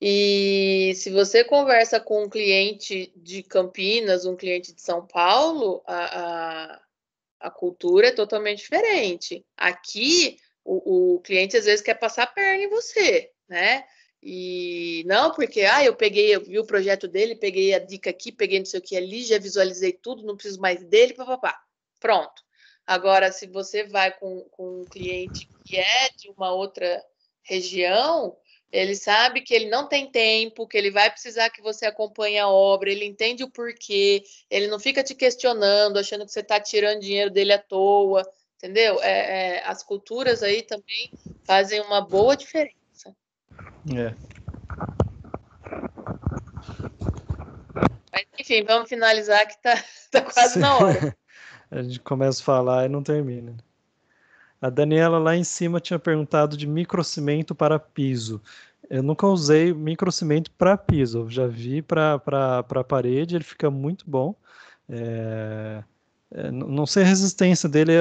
E se você conversa com um cliente de Campinas, um cliente de São Paulo, a cultura é totalmente diferente. Aqui, o cliente às vezes quer passar a perna em você, né? E não, porque eu vi o projeto dele, peguei a dica aqui, peguei não sei o que ali, já visualizei tudo, não preciso mais dele, papapá. Pronto. Agora, se você vai com um cliente que é de uma outra região, ele sabe que ele não tem tempo, que ele vai precisar que você acompanhe a obra, ele entende o porquê, ele não fica te questionando, achando que você está tirando dinheiro dele à toa, entendeu? As culturas aí também fazem uma boa diferença. Mas, enfim, vamos finalizar que tá quase na hora. A gente começa a falar e não termina. A Daniela lá em cima tinha perguntado de microcimento para piso. Eu nunca usei microcimento para piso, eu já vi para parede, ele fica muito bom. Não sei a resistência dele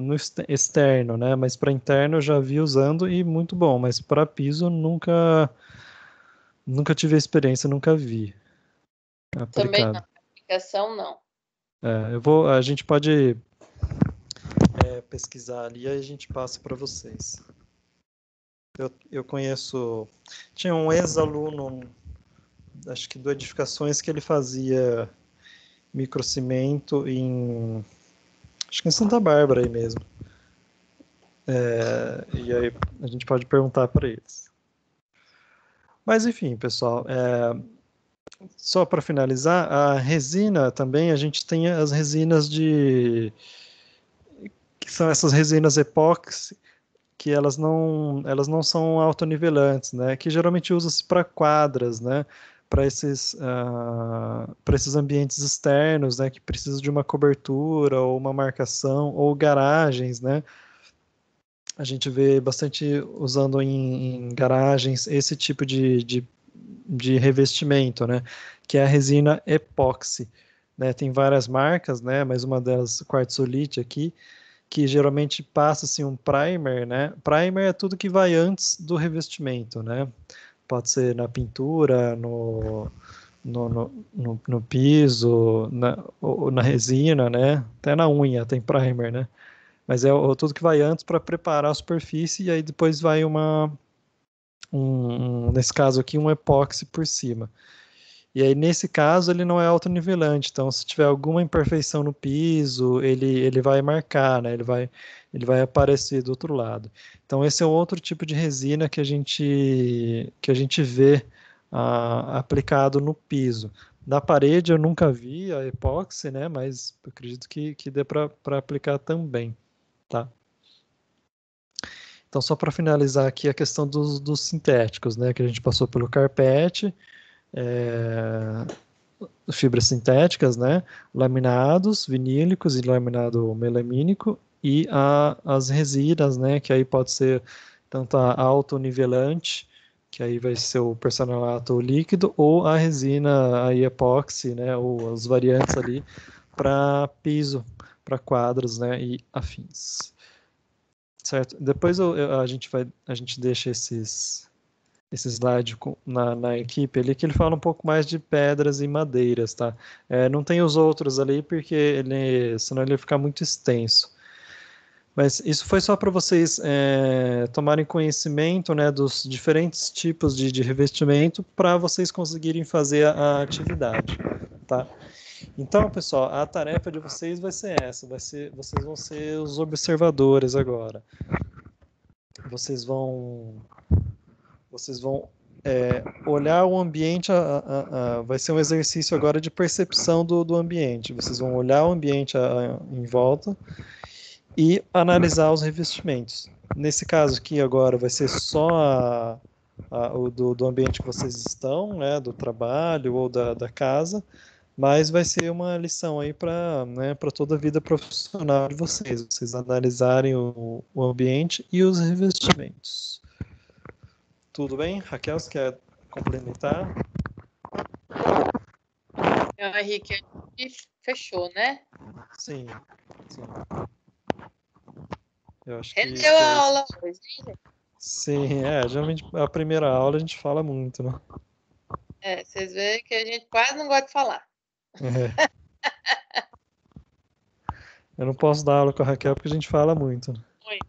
no externo, né? Mas para interno eu já vi usando e muito bom. Mas para piso nunca tive a experiência, nunca vi aplicado. Também não, aplicação não. A gente pode pesquisar ali e aí a gente passa para vocês. Eu conheço, tinha um ex-aluno, acho que do Edificações, que ele fazia microcimento acho que em Santa Bárbara aí mesmo. E aí a gente pode perguntar para eles. Mas enfim, pessoal, só para finalizar, a resina também, a gente tem as resinas que são essas resinas epóxi, que elas não são autonivelantes, né? Que geralmente usa-se para quadras, né? para esses ambientes externos, né, que precisam de uma cobertura ou uma marcação, ou garagens, né? A gente vê bastante usando em garagens esse tipo de revestimento, né? Que é a resina epóxi, né? Tem várias marcas, né? Mas uma delas, quartzolite aqui, que geralmente passa assim um primer, né? Primer é tudo que vai antes do revestimento, né? Pode ser na pintura, no piso, na resina, né? Até na unha tem primer, né? Mas é tudo que vai antes para preparar a superfície e aí depois vai nesse caso aqui, um epóxi por cima. E aí, nesse caso, ele não é autonivelante. Então, se tiver alguma imperfeição no piso, ele vai marcar, né? Ele vai aparecer do outro lado. Então, esse é outro tipo de resina que a gente vê aplicado no piso. Na parede eu nunca vi a epóxi, né? Mas eu acredito que dê para aplicar também, tá? Então, só para finalizar aqui a questão dos sintéticos, né? Que a gente passou pelo carpete, fibras sintéticas, né? Laminados, vinílicos e laminado melamínico, e as resinas, né? Que aí pode ser tanto a autonivelante, que aí vai ser o porcelanato líquido, ou a resina aí epóxi, né? Ou as variantes ali para piso, para quadros, né? E afins. Certo? Depois a gente deixa esse slide na equipe ali, que ele fala um pouco mais de pedras e madeiras, tá? Não tem os outros ali, porque senão ele ia ficar muito extenso. Mas isso foi só para vocês tomarem conhecimento, né, dos diferentes tipos de revestimento para vocês conseguirem fazer a atividade, tá? Então, pessoal, a tarefa de vocês vai ser essa, vocês vão ser os observadores agora. Vocês vão olhar o ambiente, vai ser um exercício agora de percepção do ambiente. Vocês vão olhar o ambiente em volta e analisar os revestimentos. Nesse caso aqui agora vai ser só o do ambiente que vocês estão, né, do trabalho ou da casa, mas vai ser uma lição aí para toda a vida profissional de vocês analisarem o ambiente e os revestimentos. Tudo bem? Raquel, você quer complementar? Henrique, a gente fechou, né? Sim. Eu acho Rendeu a aula hoje, hein? Sim, geralmente a primeira aula a gente fala muito, né? Vocês veem que a gente quase não gosta de falar. Eu não posso dar aula com a Raquel porque a gente fala muito. Muito.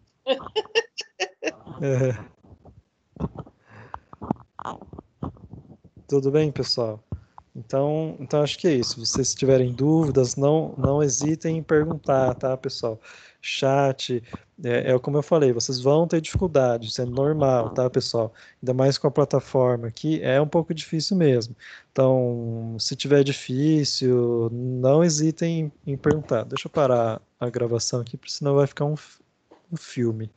Tudo bem, pessoal? Então acho que é isso. Se vocês tiverem dúvidas, não hesitem em perguntar, tá, pessoal? Chat, como eu falei, vocês vão ter dificuldade, isso é normal, tá, pessoal? Ainda mais com a plataforma aqui, é um pouco difícil mesmo. Então, se tiver difícil, não hesitem em perguntar. Deixa eu parar a gravação aqui, porque senão vai ficar um filme.